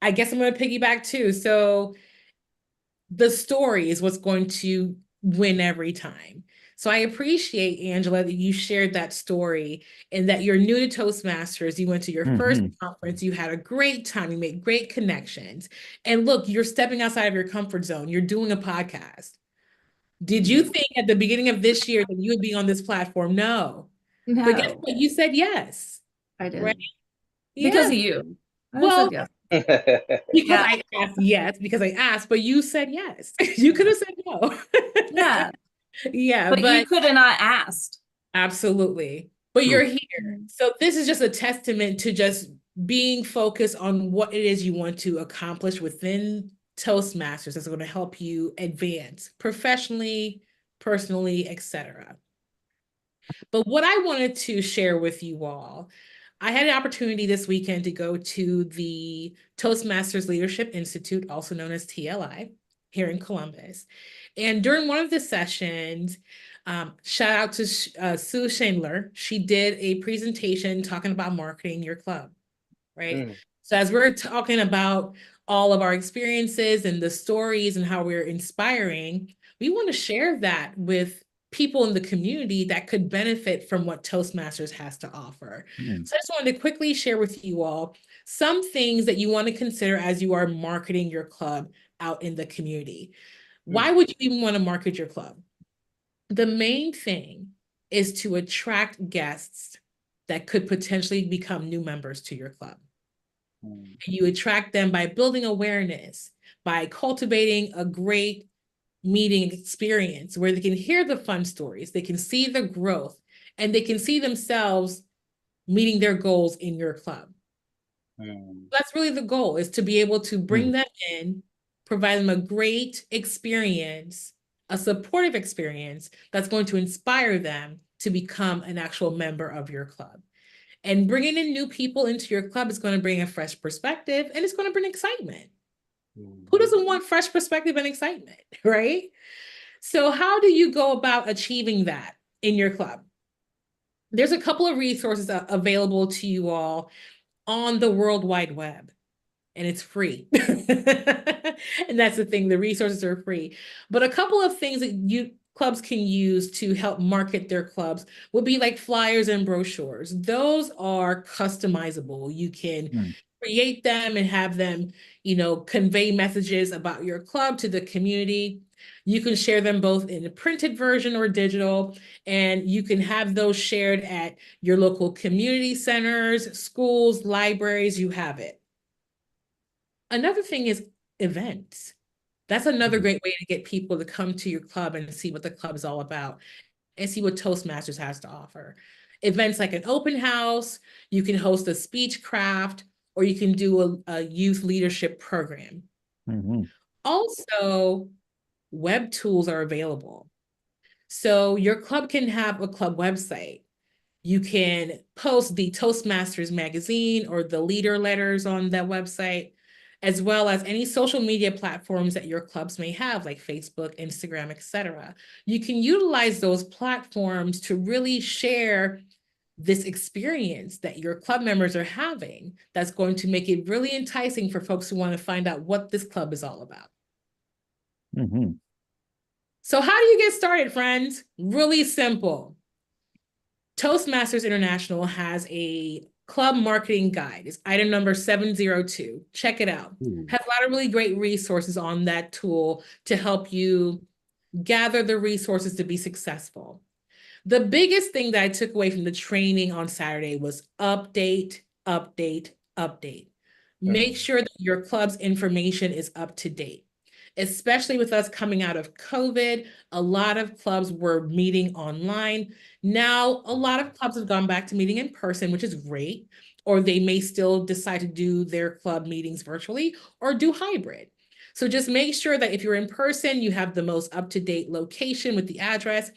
I guess I'm going to piggyback too. So the story is what's going to win every time. So I appreciate, Angela, that you shared that story and that you're new to Toastmasters. You went to your first conference, you had a great time, you made great connections. And look, you're stepping outside of your comfort zone. You're doing a podcast. Did you think at the beginning of this year that you would be on this platform? No. But guess what? You said yes. I did. Right? Because of you. Well, yes. Because I asked yes, because I asked, but you said yes. You could have said no. Yeah. Yeah. But you could have not asked. Absolutely. But you're here. So this is just a testament to just being focused on what it is you want to accomplish within Toastmasters that's going to help you advance professionally, personally, etc. But what I wanted to share with you all, I had an opportunity this weekend to go to the Toastmasters Leadership Institute, also known as TLI, here in Columbus. And during one of the sessions, shout out to Sue Schindler. She did a presentation talking about marketing your club, right? So as we're talking about all of our experiences and the stories and how we're inspiring, we want to share that with people in the community that could benefit from what Toastmasters has to offer. So I just wanted to quickly share with you all some things that you want to consider as you are marketing your club out in the community. Why would you even want to market your club? The main thing is to attract guests that could potentially become new members to your club. You attract them by building awareness, by cultivating a great meeting experience where they can hear the fun stories, they can see the growth, and they can see themselves meeting their goals in your club. That's really the goal, is to be able to bring them in, provide them a great experience, a supportive experience that's going to inspire them to become an actual member of your club. And bringing in new people into your club is going to bring a fresh perspective, and it's going to bring excitement. Who doesn't want fresh perspective and excitement, right? So how do you go about achieving that in your club? There's a couple of resources available to you all on the World Wide Web, and it's free. And that's the thing, the resources are free. But a couple of things that clubs can use to help market their clubs would be like flyers and brochures. Those are customizable. You can create them and have them, convey messages about your club to the community. You can share them both in a printed version or digital, and you can have those shared at your local community centers, schools, libraries, you have it. Another thing is events. That's another great way to get people to come to your club and see what the club is all about and see what Toastmasters has to offer. Events like an open house, you can host a speech craft, or you can do a youth leadership program. Also, web tools are available. So your club can have a club website. You can post the Toastmasters magazine or the leader letters on that website, as well as any social media platforms that your clubs may have, like Facebook, Instagram, etc. You can utilize those platforms to really share this experience that your club members are having that's going to make it really enticing for folks who want to find out what this club is all about. So how do you get started, friends? Really simple. Toastmasters International has a Club Marketing Guide is item number 702. Check it out. Ooh. Has a lot of really great resources on that tool to help you gather the resources to be successful. The biggest thing that I took away from the training on Saturday was update, update, update. Make sure that your club's information is up to date. Especially with us coming out of COVID, a lot of clubs were meeting online. Now, a lot of clubs have gone back to meeting in person, which is great, or they may still decide to do their club meetings virtually or do hybrid. So just make sure that if you're in person, you have the most up-to-date location with the address,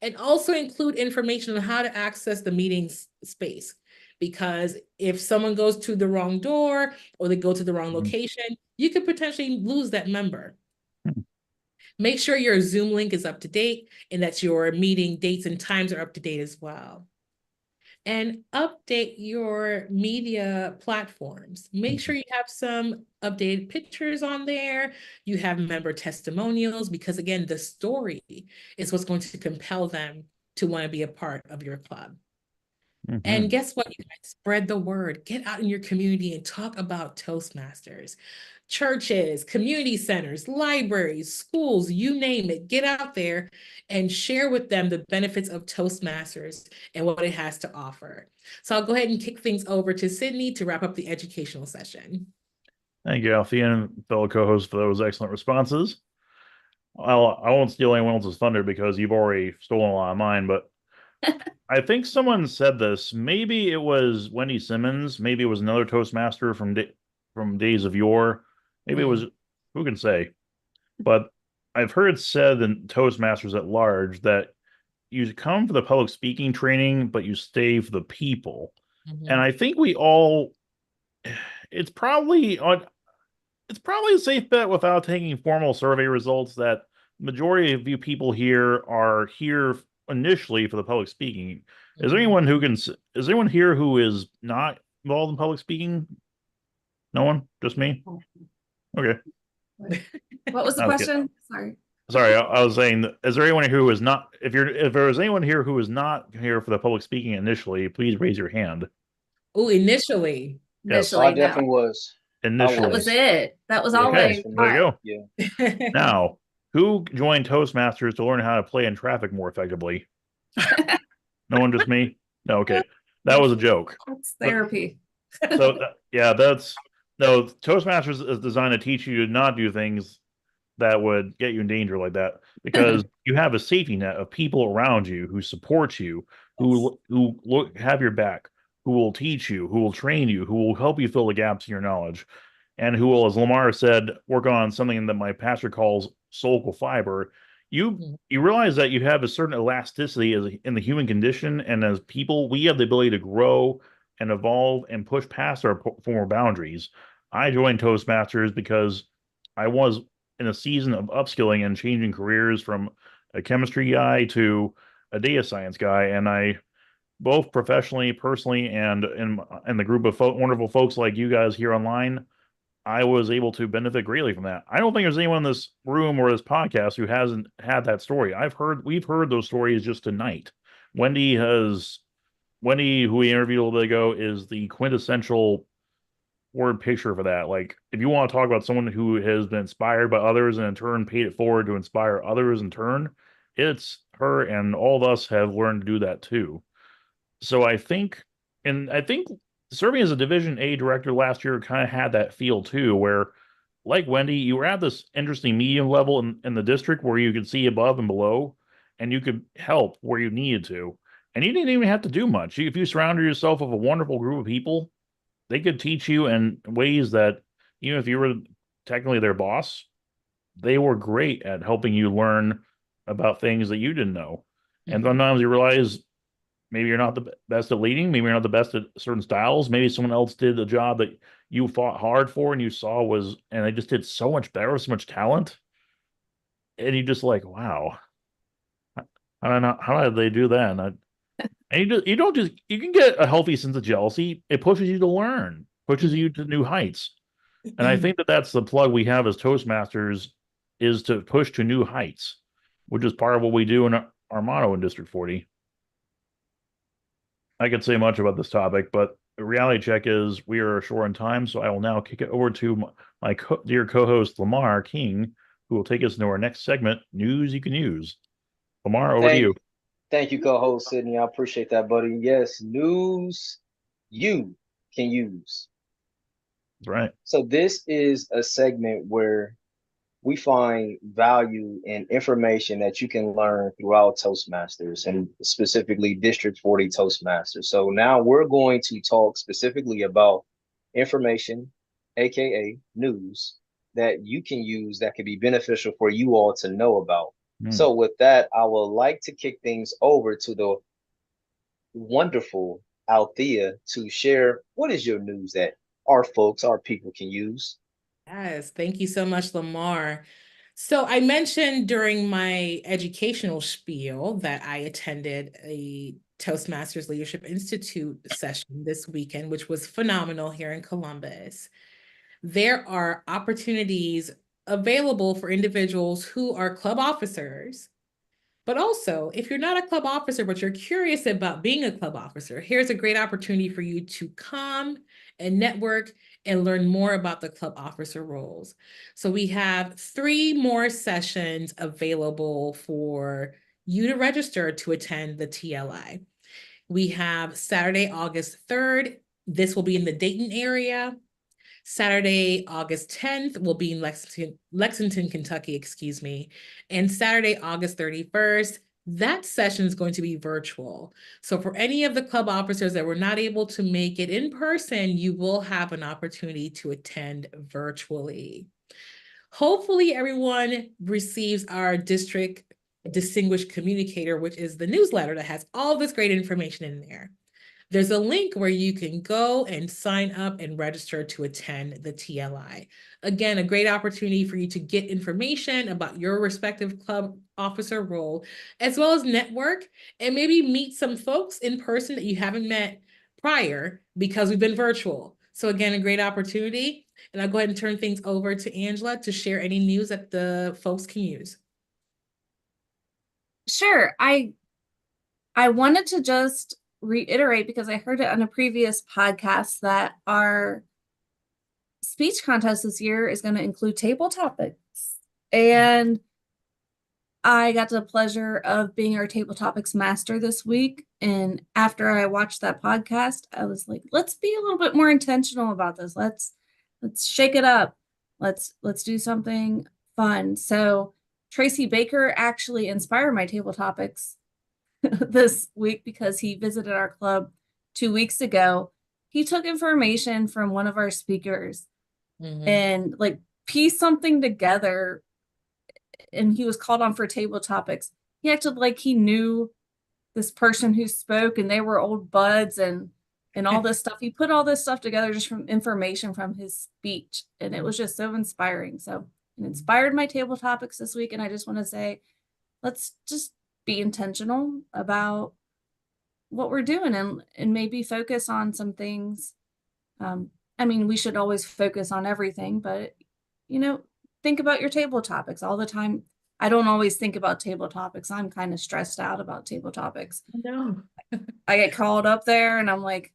and also include information on how to access the meeting space. Because if someone goes to the wrong door or they go to the wrong location, you could potentially lose that member. Make sure your Zoom link is up to date and that your meeting dates and times are up to date as well. And update your media platforms. Make sure you have some updated pictures on there. You have member testimonials, because again, the story is what's going to compel them to want to be a part of your club. And guess what, you guys? Spread the word. Get out in your community and talk about Toastmasters. Churches, community centers, libraries, schools, you name it. Get out there and share with them the benefits of Toastmasters and what it has to offer. So I'll go ahead and kick things over to Sydney to wrap up the educational session. Thank you, Alfie, and fellow co-hosts, for those excellent responses. Well, I won't steal anyone else's thunder because you've already stolen a lot of mine, but I think someone said this. Maybe it was Wendy Simmons. Maybe it was another Toastmaster from days of yore. Maybe it was, who can say? But I've heard said in Toastmasters at large that you come for the public speaking training, but you stay for the people. And I think we all, it's probably a safe bet without taking formal survey results that the majority of you people here are here initially for the public speaking. Is there anyone here who is not involved in public speaking? No one? Just me? Okay. What was the question? Sorry, I was saying, is there anyone who is not, if there is anyone here who is not here for the public speaking initially, please raise your hand. Oh, initially. Yes. I definitely was. Initially. That was it. That was Okay, always. there you go. Yeah. Now, who joined Toastmasters to learn how to play in traffic more effectively? No one, just me? No, okay. That was a joke. That's therapy. So, no, Toastmasters is designed to teach you to not do things that would get you in danger like that, because you have a safety net of people around you who support you, who have your back, who will teach you, who will train you, who will help you fill the gaps in your knowledge, and who will, as Lamar said, work on something that my pastor calls soulful fiber. You realize that you have a certain elasticity in the human condition, and as people, we have the ability to grow and evolve and push past our former boundaries. I joined Toastmasters because I was in a season of upskilling and changing careers from a chemistry guy to a data science guy, and I, both professionally, personally, and in the group of wonderful folks like you guys here online, I was able to benefit greatly from that. I don't think there's anyone in this room or this podcast who hasn't had that story. We've heard those stories just tonight. Wendy, who we interviewed a little bit ago, is the quintessential word picture for that. Like, if you want to talk about someone who has been inspired by others and in turn paid it forward to inspire others in turn, it's her, and all of us have learned to do that too. So I think serving as a Division A director last year kind of had that feel too, where, like Wendy, you were at this interesting medium level in the district where you could see above and below, and you could help where you needed to. And you didn't even have to do much. If you surrounded yourself with a wonderful group of people, they could teach you in ways that, even if you were technically their boss, they were great at helping you learn about things that you didn't know. And sometimes you realize maybe you're not the best at leading, maybe you're not the best at certain styles, maybe someone else did the job that you fought hard for and you saw and they just did so much better, so much talent. And you just like, wow, how did they do that? And you can get a healthy sense of jealousy. It pushes you to learn, pushes you to new heights. And I think that's the plug we have as Toastmasters, is to push to new heights, which is part of what we do in our motto in District 40. I could say much about this topic, but reality check is we are short on time, so I will now kick it over to my dear co-host Lamar King, who will take us into our next segment, News You Can Use. Lamar, over to Thank you. thank you, co-host Sydney. I appreciate that, buddy. Yes, news you can use. That's right. So this is a segment where we find value in information that you can learn throughout Toastmasters and specifically District 40 Toastmasters. So now we're going to talk specifically about information, aka news, that you can use that could be beneficial for you all to know about. Hmm. So with that, I would like to kick things over to the wonderful Althea to share what is your news that our folks, our people can use. Yes, thank you so much, Lamar. So I mentioned during my educational spiel that I attended a Toastmasters Leadership Institute session this weekend, which was phenomenal here in Columbus. There are opportunities available for individuals who are club officers. But also, if you're not a club officer, but you're curious about being a club officer, here's a great opportunity for you to come and network and learn more about the club officer roles. So we have 3 more sessions available for you to register to attend the TLI. We have Saturday, August 3rd. This will be in the Dayton area. Saturday, August 10th will be in Lexington, Kentucky, excuse me. And Saturday, August 31st, that session is going to be virtual. So for any of the club officers that were not able to make it in person, you will have an opportunity to attend virtually. Hopefully everyone receives our district distinguished communicator, which is the newsletter that has all this great information in there. There's a link where you can go and sign up and register to attend the TLI. Again, a great opportunity for you to get information about your respective club officer role, as well as network and maybe meet some folks in person that you haven't met prior because we've been virtual. So again, a great opportunity. And I'll go ahead and turn things over to Angela to share any news that the folks can use. Sure. I wanted to just reiterate, because I heard it on a previous podcast, that our speech contest this year is going to include table topics. And I got the pleasure of being our table topics master this week. And after I watched that podcast, I was like, let's be a little bit more intentional about this. Let's shake it up. Let's do something fun. So Tracy Baker actually inspired my table topics this week because he visited our club 2 weeks ago. He took information from one of our speakers and like pieced something together, and he was called on for table topics. He acted like he knew this person who spoke and they were old buds and all this stuff. He put all this stuff together just from information from his speech, and it was just so inspiring. So it inspired my table topics this week, and I just want to say, let's just be intentional about what we're doing and maybe focus on some things. I mean, we should always focus on everything, but think about your table topics all the time. I don't always think about table topics. I'm kind of stressed out about table topics. No. I get called up there and I'm like,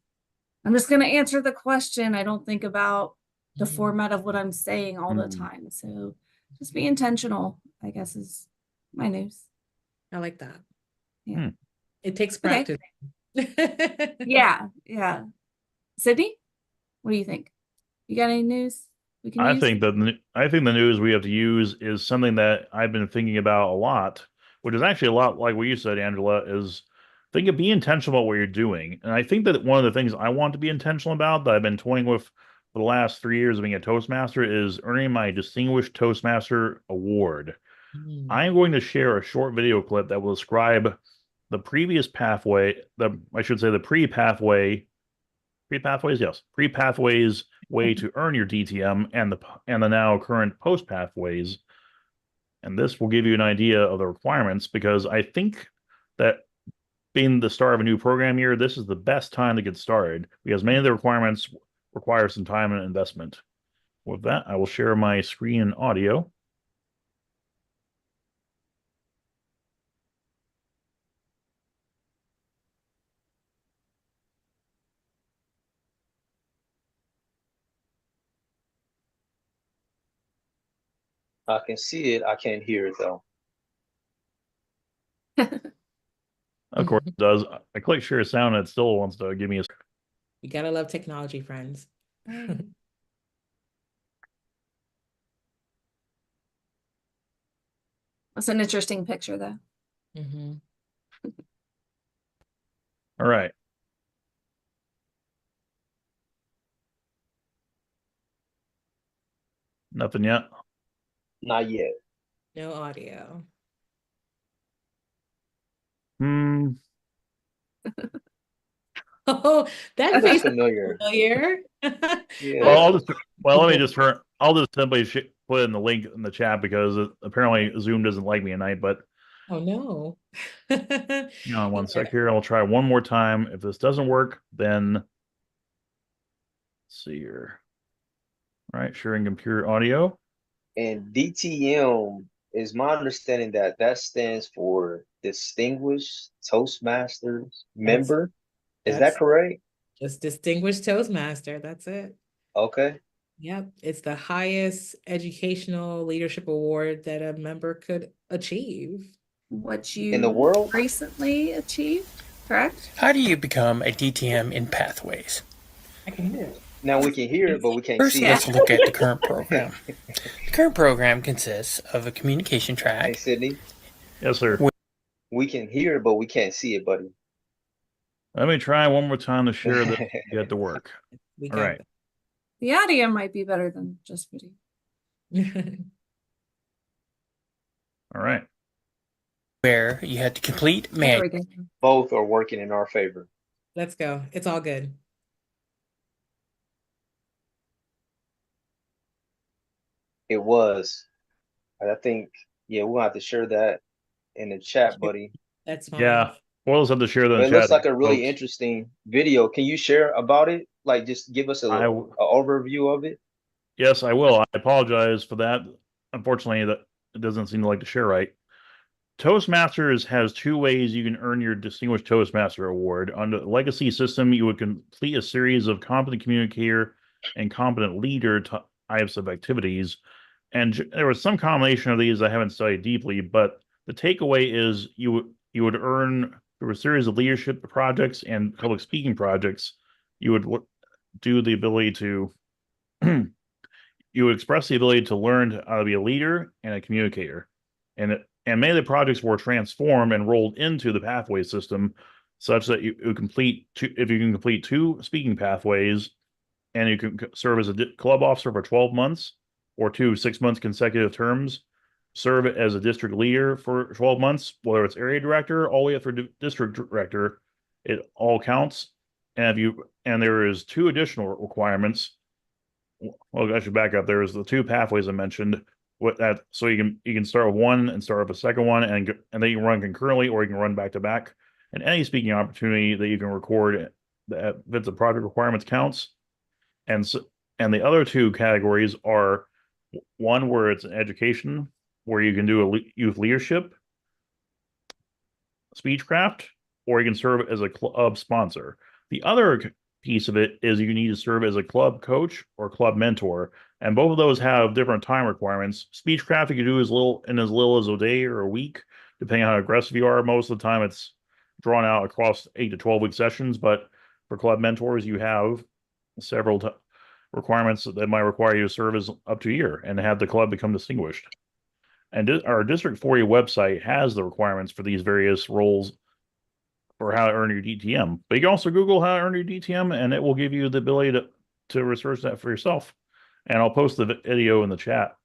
I'm just going to answer the question. I don't think about the format of what I'm saying all the time. So just be intentional, I guess, is my news. I like that. Yeah. It takes practice. Okay. Yeah. Sydney, what do you think? You got any news we can use? I think the news we have to use is something that I've been thinking about a lot, which is actually a lot like what you said, Angela, is be intentional about what you're doing. And I think that one of the things I want to be intentional about that I've been toying with for the last 3 years of being a Toastmaster is earning my Distinguished Toastmaster Award. I am going to share a short video clip that will describe the previous pathway, the pre-pathways way to earn your DTM and the now current post pathways. And this will give you an idea of the requirements, because I think that being the start of a new program year, this is the best time to get started because many of the requirements require some time and investment. With that, I will share my screen and audio. I can see it. I can't hear it though. Of course it does. I click share sound and it still wants to give me a. You gotta love technology, friends. That's an interesting picture, though. Mhm. All right. Nothing yet. Not yet. No audio. Hmm. Oh, that Looks face is familiar. familiar. Yeah. Well, let me just turn. I'll just simply put in the link in the chat because apparently Zoom doesn't like me tonight. But Oh no. hang on one sec here. I'll try one more time. If this doesn't work, then let's see here. All right, sharing computer audio. And DTM is my understanding that that stands for Distinguished Toastmasters Member. Is that That's correct? just distinguished Toastmaster. That's it. Okay. Yep. It's the highest educational leadership award that a member could achieve. What In the you world? recently achieved, correct? How do you become a DTM in Pathways? I can hear it. Now we can hear it, but we can't First, see let's it. look at the current program. The current program consists of a communication Hey, track. Sydney, Yes, sir. we can hear it, but we can't see it, buddy. Let me try one more time to share this. Get to work. We All right. The audio might be better than just video. got All right. Where you had to complete There we manual. go. Both are working in our favor. Let's go. It's all good. It was. I think, yeah, we'll have to share that in the chat, buddy. That's fine. Yeah. We'll just have to share that in But it chat. looks like a really folks. interesting video. Can you share about it? Like, just give us a overview of it. Yes, I will. I apologize for that. Unfortunately, that it doesn't seem to like to share right. Toastmasters has two ways you can earn your Distinguished Toastmaster Award. Under the legacy system, you would complete a series of competent communicator and competent leader types of activities. And there was some combination of these I haven't studied deeply, but the takeaway is you would earn through a series of leadership projects and public speaking projects. You would do the ability to you would express the ability to learn how to be a leader and a communicator. And many of the projects were transformed and rolled into the pathway system such that you complete if you can complete 2 speaking pathways and you can serve as a club officer for 12 months or 2 6-month consecutive terms, serve as a district leader for 12 months, whether it's area director all the way up for district director, it all counts. And there is 2 additional requirements. Well, I should back up. There's the 2 pathways I mentioned. With that, so you can start with one and start with a second one, and then you can run concurrently, or you can run back to back. And any speaking opportunity that you can record that fits the project requirements counts. And the other 2 categories are one where it's an education, where you can do a youth leadership, speechcraft, or you can serve as a club sponsor. The other piece of it is you need to serve as a club coach or club mentor, and both of those have different time requirements. Speechcraft you can do as little as a day or a week, depending on how aggressive you are. Most of the time, it's drawn out across 8 to 12 week sessions. But for club mentors, you have several requirements that might require you to serve as up to a year and have the club become distinguished. And our District 40 website has the requirements for these various roles for how to earn your DTM. But you can also Google how to earn your DTM, and it will give you the ability to research that for yourself. And I'll post the video in the chat.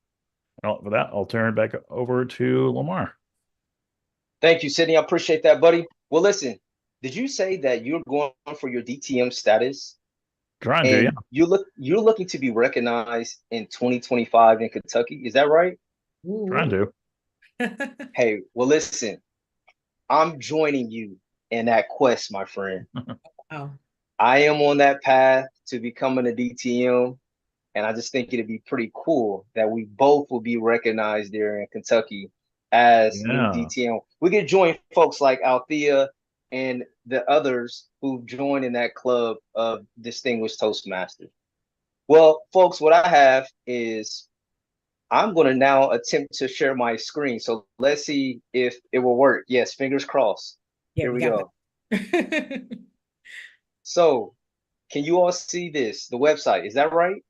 And for that, I'll turn it back over to Lamar. Thank you, Sydney. I appreciate that, buddy. Well, listen, did you say that you're going for your DTM status? Trying to, yeah. You're looking to be recognized in 2025 in Kentucky. Is that right? Trying to. Hey, well, listen, I'm joining you in that quest, my friend. Oh. I am on that path to becoming a DTM, and I just think it'd be pretty cool that we both will be recognized there in Kentucky as new DTM. We could join folks like Althea and the others who've joined in that club of distinguished Toastmasters. Well, folks, what I have is I'm going to now attempt to share my screen. So let's see if it will work. Yes, fingers crossed. Yeah, Here we we got go. it. So can you all see this? The website, is that right?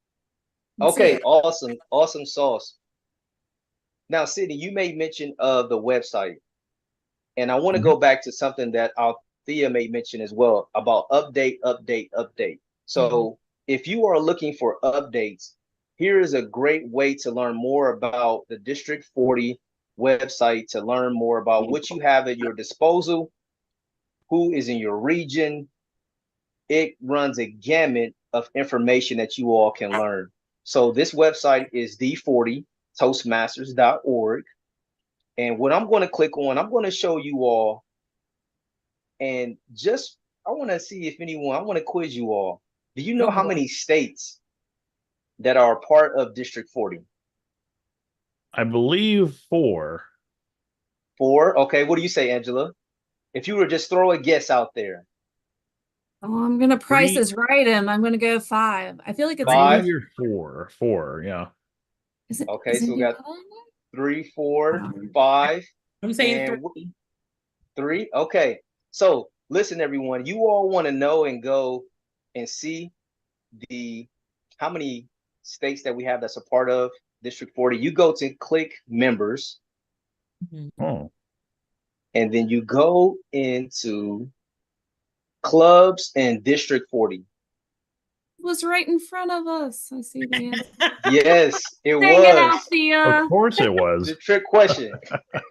Let's see Okay, it. awesome. Awesome sauce. Now, Sydney, you made mention of the website. And I want to go back to something that Althea made mention as well about update. So if you are looking for updates, here is a great way to learn more about the District 40 website, to learn more about what you have at your disposal, who is in your region. It runs a gamut of information that you all can learn. So this website is D40Toastmasters.org. And what I'm going to click on, I'm going to show you all, and just, I want to see if anyone, I want to quiz you all. Do you know how many states that are part of District 40? I believe 4. 4? Okay, what do you say, Angela? If you were just throw a guess out there. Oh, I'm gonna Price 3. is Right him. I'm gonna go 5. I feel like it's 5? You're 4. 4, yeah. Is it? Okay, is so we it got 3, 4, 5, I'm saying and 3. 3. Okay, so listen, everyone. You all want to know and go and see how many states that we have that's a part of District 40. You go to click members, Oh, and then you go into clubs and District 40. It was right in front of us. I see the answer. Yes, it Dang it, was Althea. of course it the was. trick question.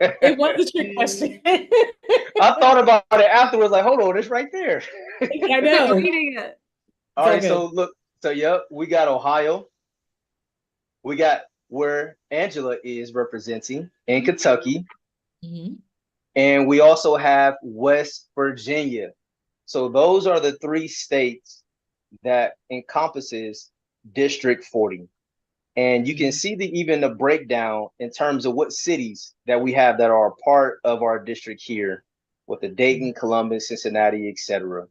It was a trick question. I thought about it afterwards, like, hold on, it's right there. I know. Reading it. All right, Okay. so look, so yep, we got Ohio. We got where Angela is representing in Kentucky. Mhm. And we also have West Virginia. So those are the 3 states that encompasses District 40. And you can see even the breakdown in terms of what cities that we have that are a part of our district here, with the Dayton, Columbus, Cincinnati, etc.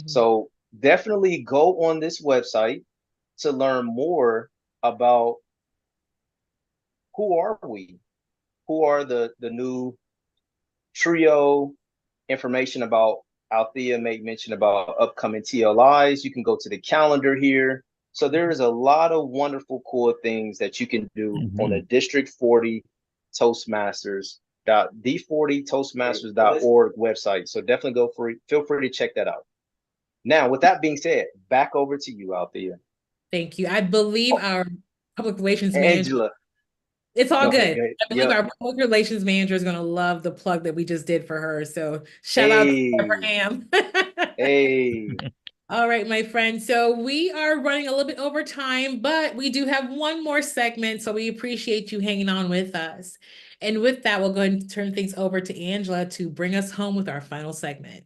So definitely go on this website to learn more about who are we, who are the new trio, information about Althea made mention about upcoming TLIs. You can go to the calendar here. So there's a lot of wonderful, cool things that you can do on the District 40 D40Toastmasters.org website. So definitely feel free to check that out. Now, with that being said, back over to you, Althea. Thank you. I believe our public relations manager. Angela. It's all good. Go ahead. I believe our public relations manager is going to love the plug that we just did for her. So shout out to Abraham. Hey. All right, my friend. So we are running a little bit over time, but we do have one more segment. So we appreciate you hanging on with us. And with that, we'll go ahead and turn things over to Angela to bring us home with our final segment.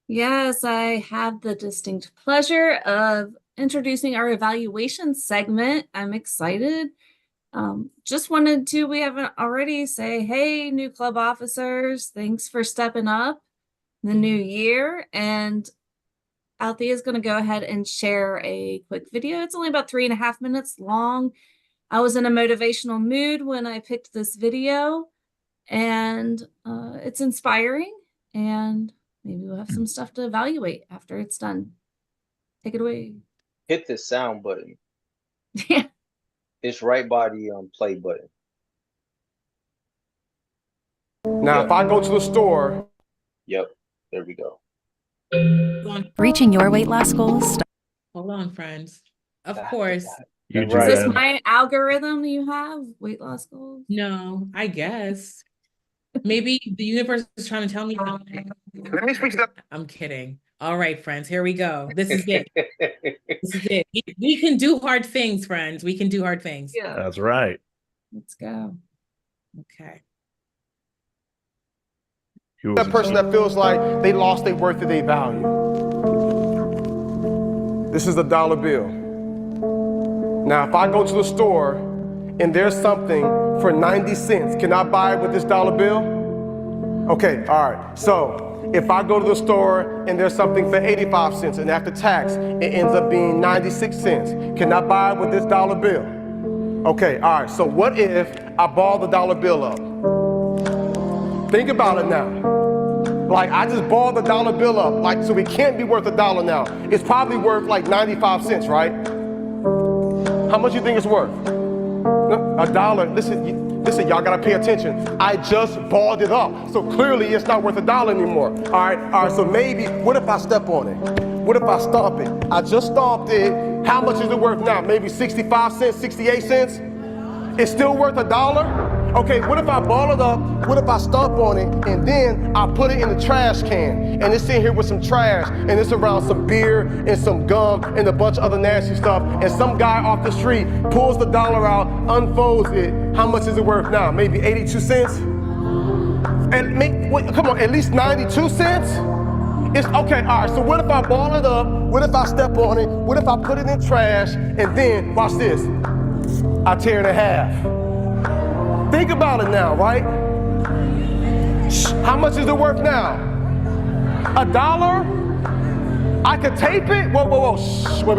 Yes, I have the distinct pleasure of introducing our evaluation segment. I'm excited. Just wanted to, we haven't already, say, hey, new club officers, thanks for stepping up the new year. And Althea is going to go ahead and share a quick video. It's only about 3.5 minutes long. I was in a motivational mood when I picked this video, and it's inspiring, and maybe we'll have some stuff to evaluate after it's done. Take it away. Hit the sound button. Yeah. It's right by the play button. Now, if I go to the store. Yep, there we go. Reaching your weight loss goals. Hold on, friends. Of course. You're Is right. this my algorithm you have? Weight loss goals? No, I guess. Maybe the universe is trying to tell me something. I'm kidding. All right, friends, here we go. This is it. This is it. We can do hard things, friends. We can do hard things. Yeah. That's right. Let's go. Okay. That person that feels like they lost their worth or their value. This is a dollar bill. Now, if I go to the store and there's something for 90 cents, can I buy it with this dollar bill? Okay, all right. So if I go to the store and there's something for 85 cents and after tax, it ends up being 96 cents, can I buy it with this dollar bill? Okay, all right, so what if I ball the dollar bill up? Think about it now. Like, I just balled the dollar bill up, like, so it can't be worth $1 now. It's probably worth like 95 cents, right? How much you think it's worth? $1. Listen, y'all gotta pay attention. I just balled it up, so clearly it's not worth $1 anymore. All right, so maybe, what if I step on it? What if I stomp it? I just stomped it. How much is it worth now? Maybe 65 cents, 68 cents? It's still worth $1? Okay, what if I ball it up? What if I stomp on it and then I put it in the trash can and it's in here with some trash and it's around some beer and some gum and a bunch of other nasty stuff and some guy off the street pulls the dollar out, unfolds it. How much is it worth now? Maybe 82 cents? And come on, at least 92 cents? It's okay, all right, so what if I ball it up? What if I step on it? What if I put it in trash and then, watch this, I tear it in half? Think about it now, right? How much is it worth now? $1? I could tape it? Whoa. Shh. Wait.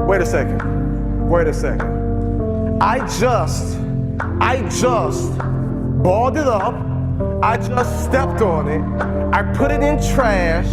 Wait a second. I just balled it up. I just stepped on it. I put it in trash.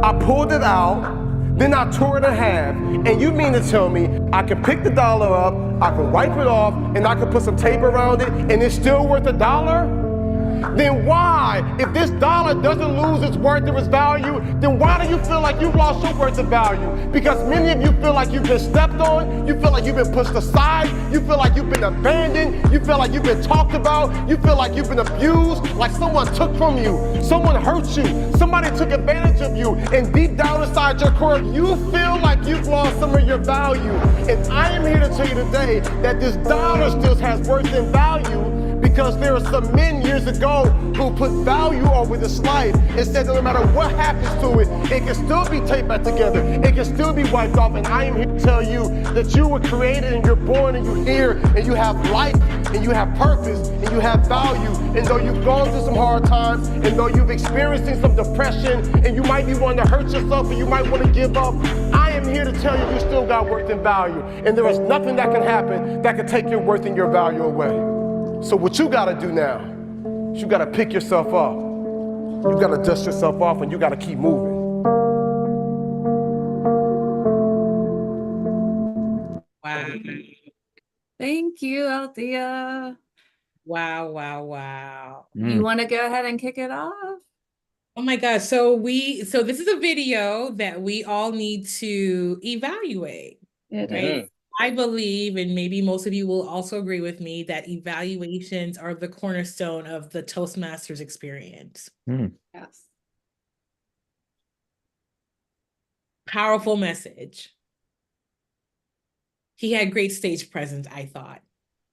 I pulled it out. Then I tore it in half. And you mean to tell me I can pick the dollar up, I can wipe it off, and I can put some tape around it, and it's still worth $1? Then why, if this dollar doesn't lose its worth or its value, then why do you feel like you've lost your worth of value? Because many of you feel like you've been stepped on, you feel like you've been pushed aside, you feel like you've been abandoned, you feel like you've been talked about, you feel like you've been abused, like someone took from you, someone hurt you, somebody took advantage of you, and deep down inside your core, you feel like you've lost some of your value. And I am here to tell you today that this dollar still has worth and value, because there are some men years ago who put value over this life and said that no matter what happens to it, it can still be taped back together, it can still be wiped off. And I am here to tell you that you were created and you're born and you're here and you have life and you have purpose and you have value. And though you've gone through some hard times and though you've experienced some depression and you might be wanting to hurt yourself and you might want to give up, I am here to tell you you still got worth and value. And there is nothing that can happen that can take your worth and your value away. So what you gotta do now is you gotta pick yourself up. You gotta dust yourself off and you gotta keep moving. Wow. Thank you, Althea. Wow. You want to go ahead and kick it off? Oh my gosh. So this is a video that we all need to evaluate. It right? is. I believe, and maybe most of you will also agree with me, that evaluations are the cornerstone of the Toastmasters experience. Yes. Powerful message. He had great stage presence, I thought.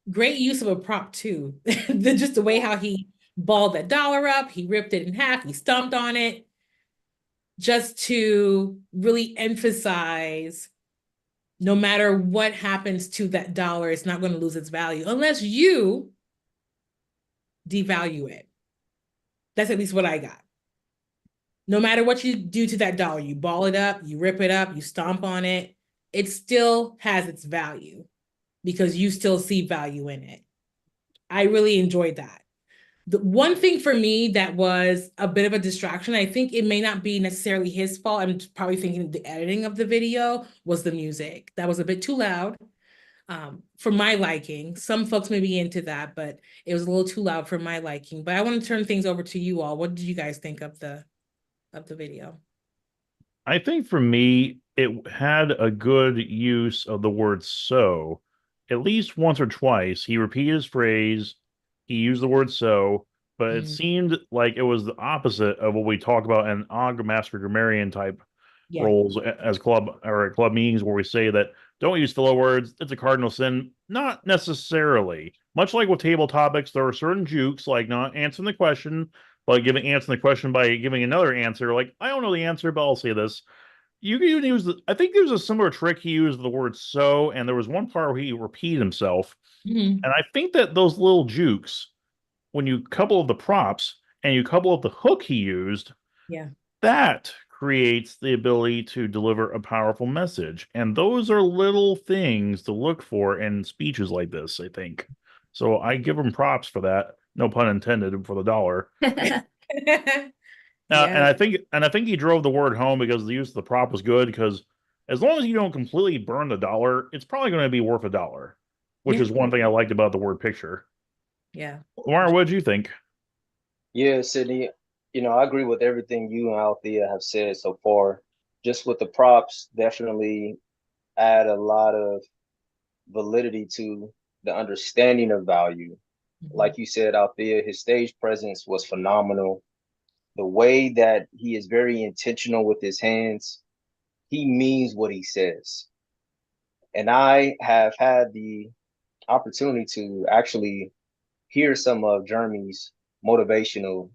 Great use of a prop too. Just the way how he balled that dollar up, he ripped it in half, he stomped on it, just to really emphasize no matter what happens to that dollar, it's not going to lose its value unless you devalue it. That's at least what I got. No matter what you do to that dollar, you ball it up, you rip it up, you stomp on it, it still has its value because you still see value in it. I really enjoyed that. The one thing for me that was a bit of a distraction, I think it may not be necessarily his fault. I'm probably thinking the editing of the video was the music. That was a bit too loud for my liking. Some folks may be into that, but it was a little too loud for my liking. But I want to turn things over to you all. What did you guys think of the video? I think for me, it had a good use of the word so. At least once or twice, he repeated his phrase. He used the word so, but it seemed like it was the opposite of what we talk about in Master grammarian type roles as club or at club meetings where we say that don't use filler words. It's a cardinal sin. Not necessarily. Much like with table topics, there are certain jukes like not answering the question, but answering the question by giving another answer. Like, I don't know the answer, but I'll say this. You can even use I think there's a similar trick he used the word so, and there was one part where he repeated himself. And I think that those little jukes, when you couple of the props and you couple of the hook he used, that creates the ability to deliver a powerful message. And those are little things to look for in speeches like this, I think. So I give him props for that. No pun intended for the dollar. And I think he drove the word home because the use of the prop was good, because as long as you don't completely burn the dollar, it's probably going to be worth $1, which is one thing I liked about the word picture. Yeah. Lamar, what did you think? Yeah, Sydney, I agree with everything you and Althea have said so far. Just with the props, definitely add a lot of validity to the understanding of value. Like you said, Althea, his stage presence was phenomenal. The way that he is very intentional with his hands, he means what he says. And I have had the opportunity to actually hear some of Jeremy's motivational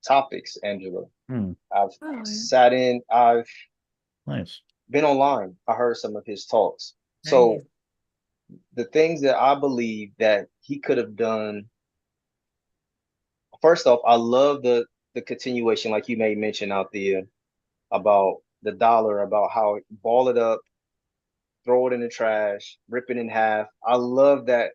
topics, Angela. I've I've Nice. been online. I heard some of his talks. Nice. So the things that I believe that he could have done, first off, I love the continuation, like you made mention out there, about the dollar, about how ball it up, throw it in the trash, rip it in half. I love that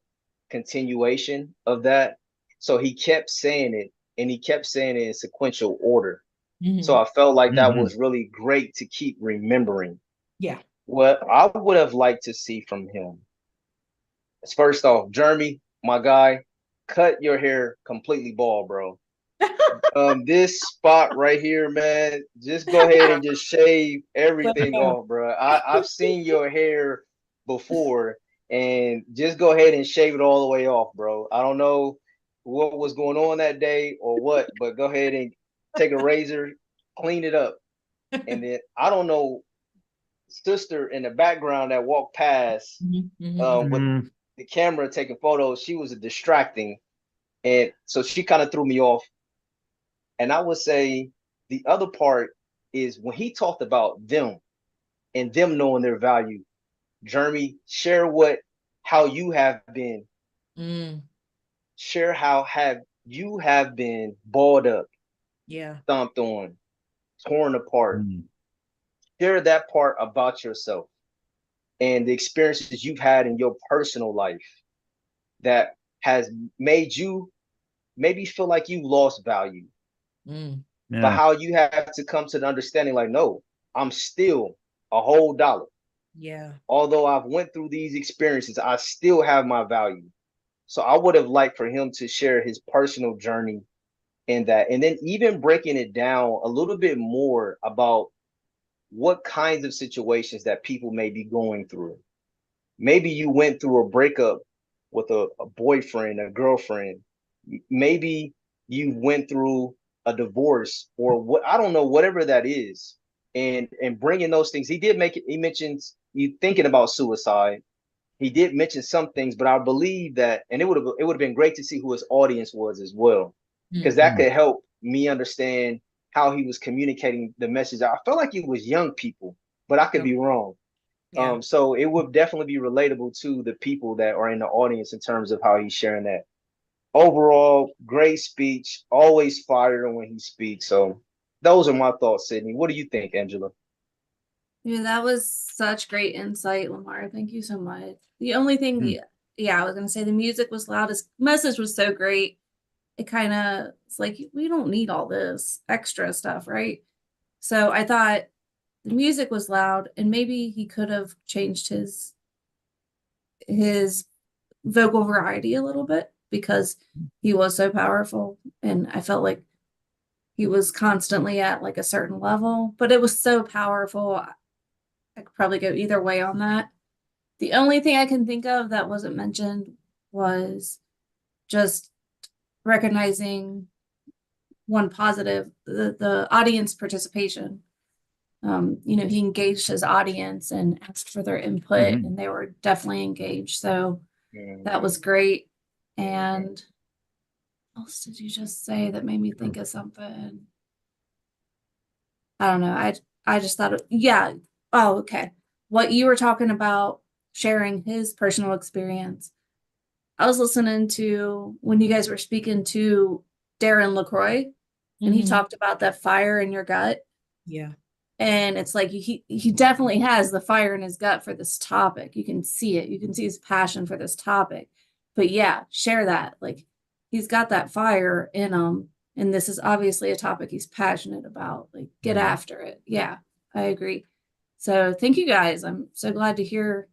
continuation of that. So he kept saying it, and he kept saying it in sequential order. So I felt like that was really great to keep remembering. Yeah. What I would have liked to see from him is, first off, Jeremy, my guy, cut your hair completely bald, bro. This spot right here, man, just go ahead and just shave everything off, bro. I've seen your hair before, and just go ahead and shave it all the way off, bro. I don't know what was going on that day or what, but go ahead and take a razor, clean it up. And then I don't know, sister in the background that walked past with the camera taking photos, she was distracting. And so she kind of threw me off. And I would say the other part is when he talked about them and them knowing their value. Jeremy, share how you have been. Share how you have been balled up, stomped on, torn apart. Share that part about yourself and the experiences you've had in your personal life that has made you maybe feel like you lost value. But how you have to come to the understanding, like, no, I'm still a whole dollar. Yeah. Although I've went through these experiences, I still have my value. So I would have liked for him to share his personal journey in that, and then even breaking it down a little bit more about what kinds of situations that people may be going through. Maybe you went through a breakup with a boyfriend, a girlfriend. Maybe you went through a divorce, or what, I don't know, whatever that is. And bringing those things, he mentions you thinking about suicide. He did mention some things, but I believe that, and it would have been great to see who his audience was as well, because that could help me understand how he was communicating the message. I felt like it was young people, but I could be wrong. So it would definitely be relatable to the people that are in the audience in terms of how he's sharing that. Overall, great speech, always fire when he speaks. So those are my thoughts, Sydney. What do you think, Angela? Yeah, that was such great insight, Lamar. Thank you so much. The only thing, I was going to say the music was loud. His message was so great. It kind of, it's like, we don't need all this extra stuff, right? So I thought the music was loud, and maybe he could have changed his vocal variety a little bit, because he was so powerful, and I felt like he was constantly at like a certain level, but it was so powerful. I could probably go either way on that. The only thing I can think of that wasn't mentioned was just recognizing one positive, the audience participation. He engaged his audience and asked for their input, and they were definitely engaged. So that was great. And what else did you just say that made me think of something? I don't know. I just thought, oh, okay. What you were talking about, sharing his personal experience. I was listening to when you guys were speaking to Darren LaCroix, and he talked about that fire in your gut. Yeah. And it's like he definitely has the fire in his gut for this topic. You can see it. You can see his passion for this topic. But yeah, share that. Like he's got that fire in him. And this is obviously a topic he's passionate about. Like get after it. Yeah, I agree. So thank you guys. I'm so glad to hear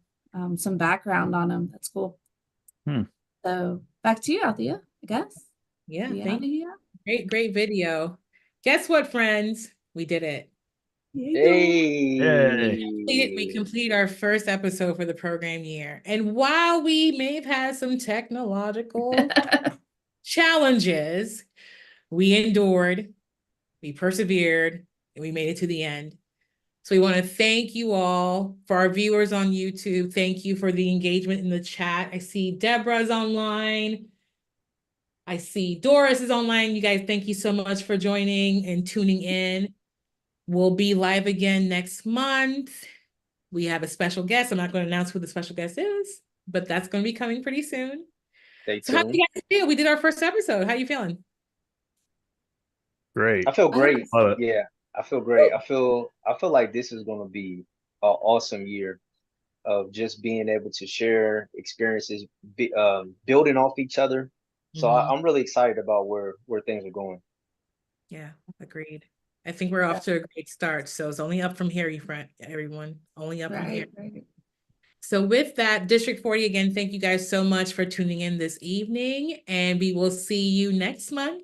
some background on him. That's cool. So back to you, Althea, I guess. Yeah, thank you. Great video. Guess what, friends? We did it. Hey. We completed our first episode for the program year. And while we may have had some technological challenges, we endured, we persevered, and we made it to the end. So we want to thank you all. For our viewers on YouTube, thank you for the engagement in the chat. I see Deborah's online. I see Doris is online. You guys, thank you so much for joining and tuning in. We'll be live again next month. We have a special guest. I'm not going to announce who the special guest is, but that's going to be coming pretty soon. So how do you guys feel? We did our first episode. How are you feeling? Great. I feel great. Love it. Yeah, I feel great. I feel like this is going to be an awesome year of just being able to share experiences, building off each other. So I'm really excited about where things are going. Yeah, agreed. I think we're off to a great start. So it's only up from here, everyone. Only up from here. Right. So with that, District 40, again, thank you guys so much for tuning in this evening. And we will see you next month.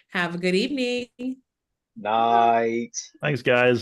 Have a good evening. Night. Thanks, guys.